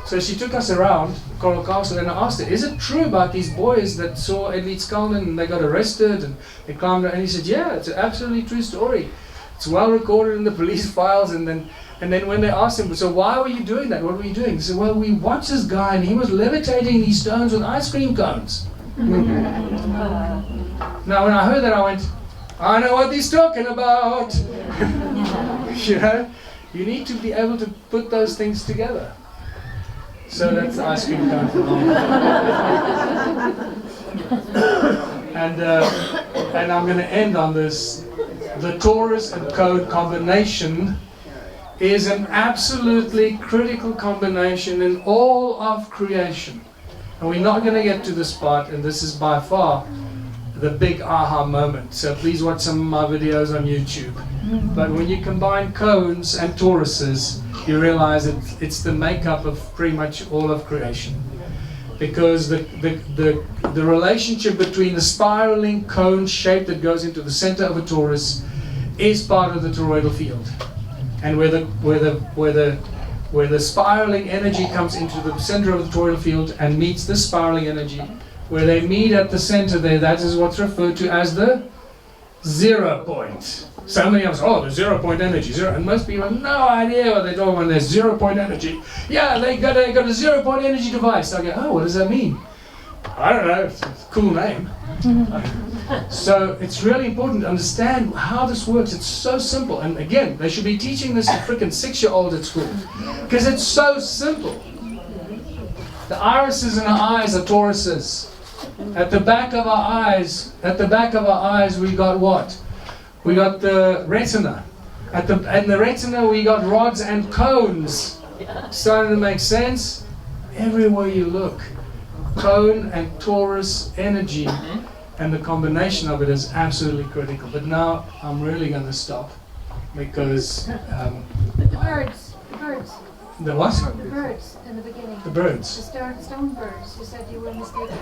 So she took us around Coral Castle, and I asked her, is it true about these boys that saw Elite Skalden and they got arrested and they climbed up? And he said, yeah, it's an absolutely true story. It's well recorded in the police files. And then when they asked him, so why were you doing that? What were you doing? He said, well, we watched this guy and he was levitating these stones with ice cream cones. Now when I heard that, I went, I know what he's talking about. You know, you need to be able to put those things together. So that's the ice cream cone for long. And I'm going to end on this. The torus and code combination is an absolutely critical combination in all of creation. And we're not going to get to this part, and this is by far the big aha moment. So please watch some of my videos on YouTube. But when you combine cones and toruses, you realize it's the makeup of pretty much all of creation. Because the relationship between the spiraling cone shape that goes into the center of a torus is part of the toroidal field. And where the spiraling energy comes into the center of the toroidal field and meets the spiraling energy, where they meet at the center there, that is what's referred to as the 0 point. So many of us, the 0 point energy, and most people have no idea what they're talking about when there's 0 point energy. Yeah, they got a 0 point energy device. I go, what does that mean? I don't know, it's a cool name. So it's really important to understand how this works. It's so simple. And again, they should be teaching this to freaking 6-year-olds at school. Because it's so simple. The irises in our eyes are toruses. At the back of our eyes, we got what? We got the retina. In the retina we got rods and cones. Starting to make sense? Everywhere you look, cone and torus energy, and the combination of it is absolutely critical. But now I'm really going to stop because But the birds. the what? The birds in the beginning. The birds. The stone birds. You said you were mistaken.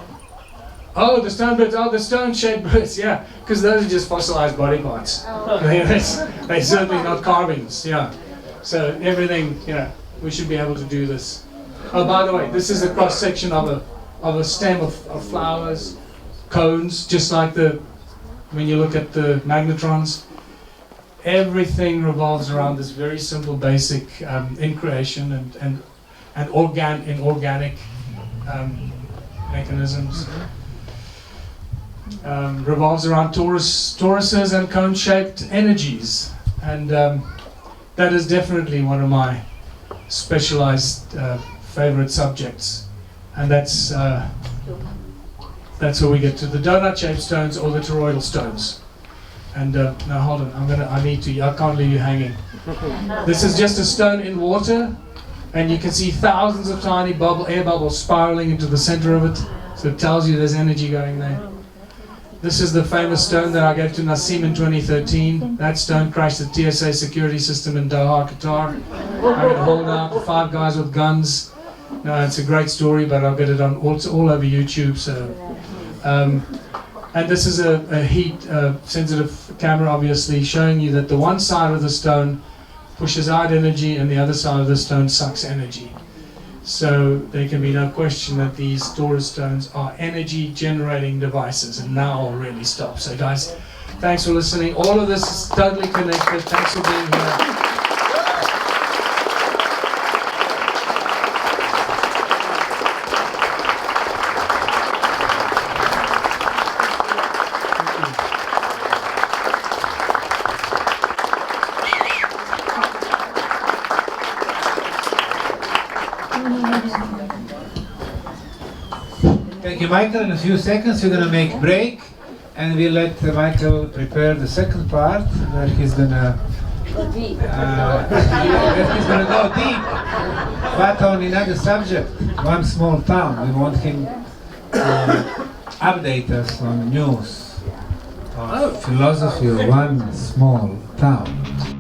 Oh, the stone birds. Oh, the stone-shaped birds. Yeah, because those are just fossilized body parts. Oh. They're certainly not carvings. Yeah. So everything, we should be able to do this. Oh, by the way, this is a cross-section of a stem of flowers, cones, just like when you look at the magnetrons. Everything revolves around this very simple, basic in creation and organic mechanisms. Revolves around toruses and cone-shaped energies, and that is definitely one of my specialized favorite subjects, and that's where we get to the donut-shaped stones or the toroidal stones. And now hold on, I can't leave you hanging. This is just a stone in water, and you can see thousands of tiny air bubbles spiraling into the center of it, so it tells you there's energy going there. This is the famous stone that I gave to Nassim in 2013. That stone crashed the TSA security system in Doha, Qatar. I got hauled out, 5 guys with guns. No, it's a great story, but I'll get it on all over YouTube. So, and this is a heat sensitive camera, obviously, showing you that the one side of the stone pushes out energy and the other side of the stone sucks energy. So there can be no question that these storage stones are energy generating devices, and now I'll really stop. So guys, thanks for listening. All of this is totally connected. Thanks for being here. Thank you, Michael. In a few seconds, we're going to make break, and we'll let Michael prepare the second part, where he's going to go deep, but on another subject, one small town. We want him to update us on news, on philosophy of one small town.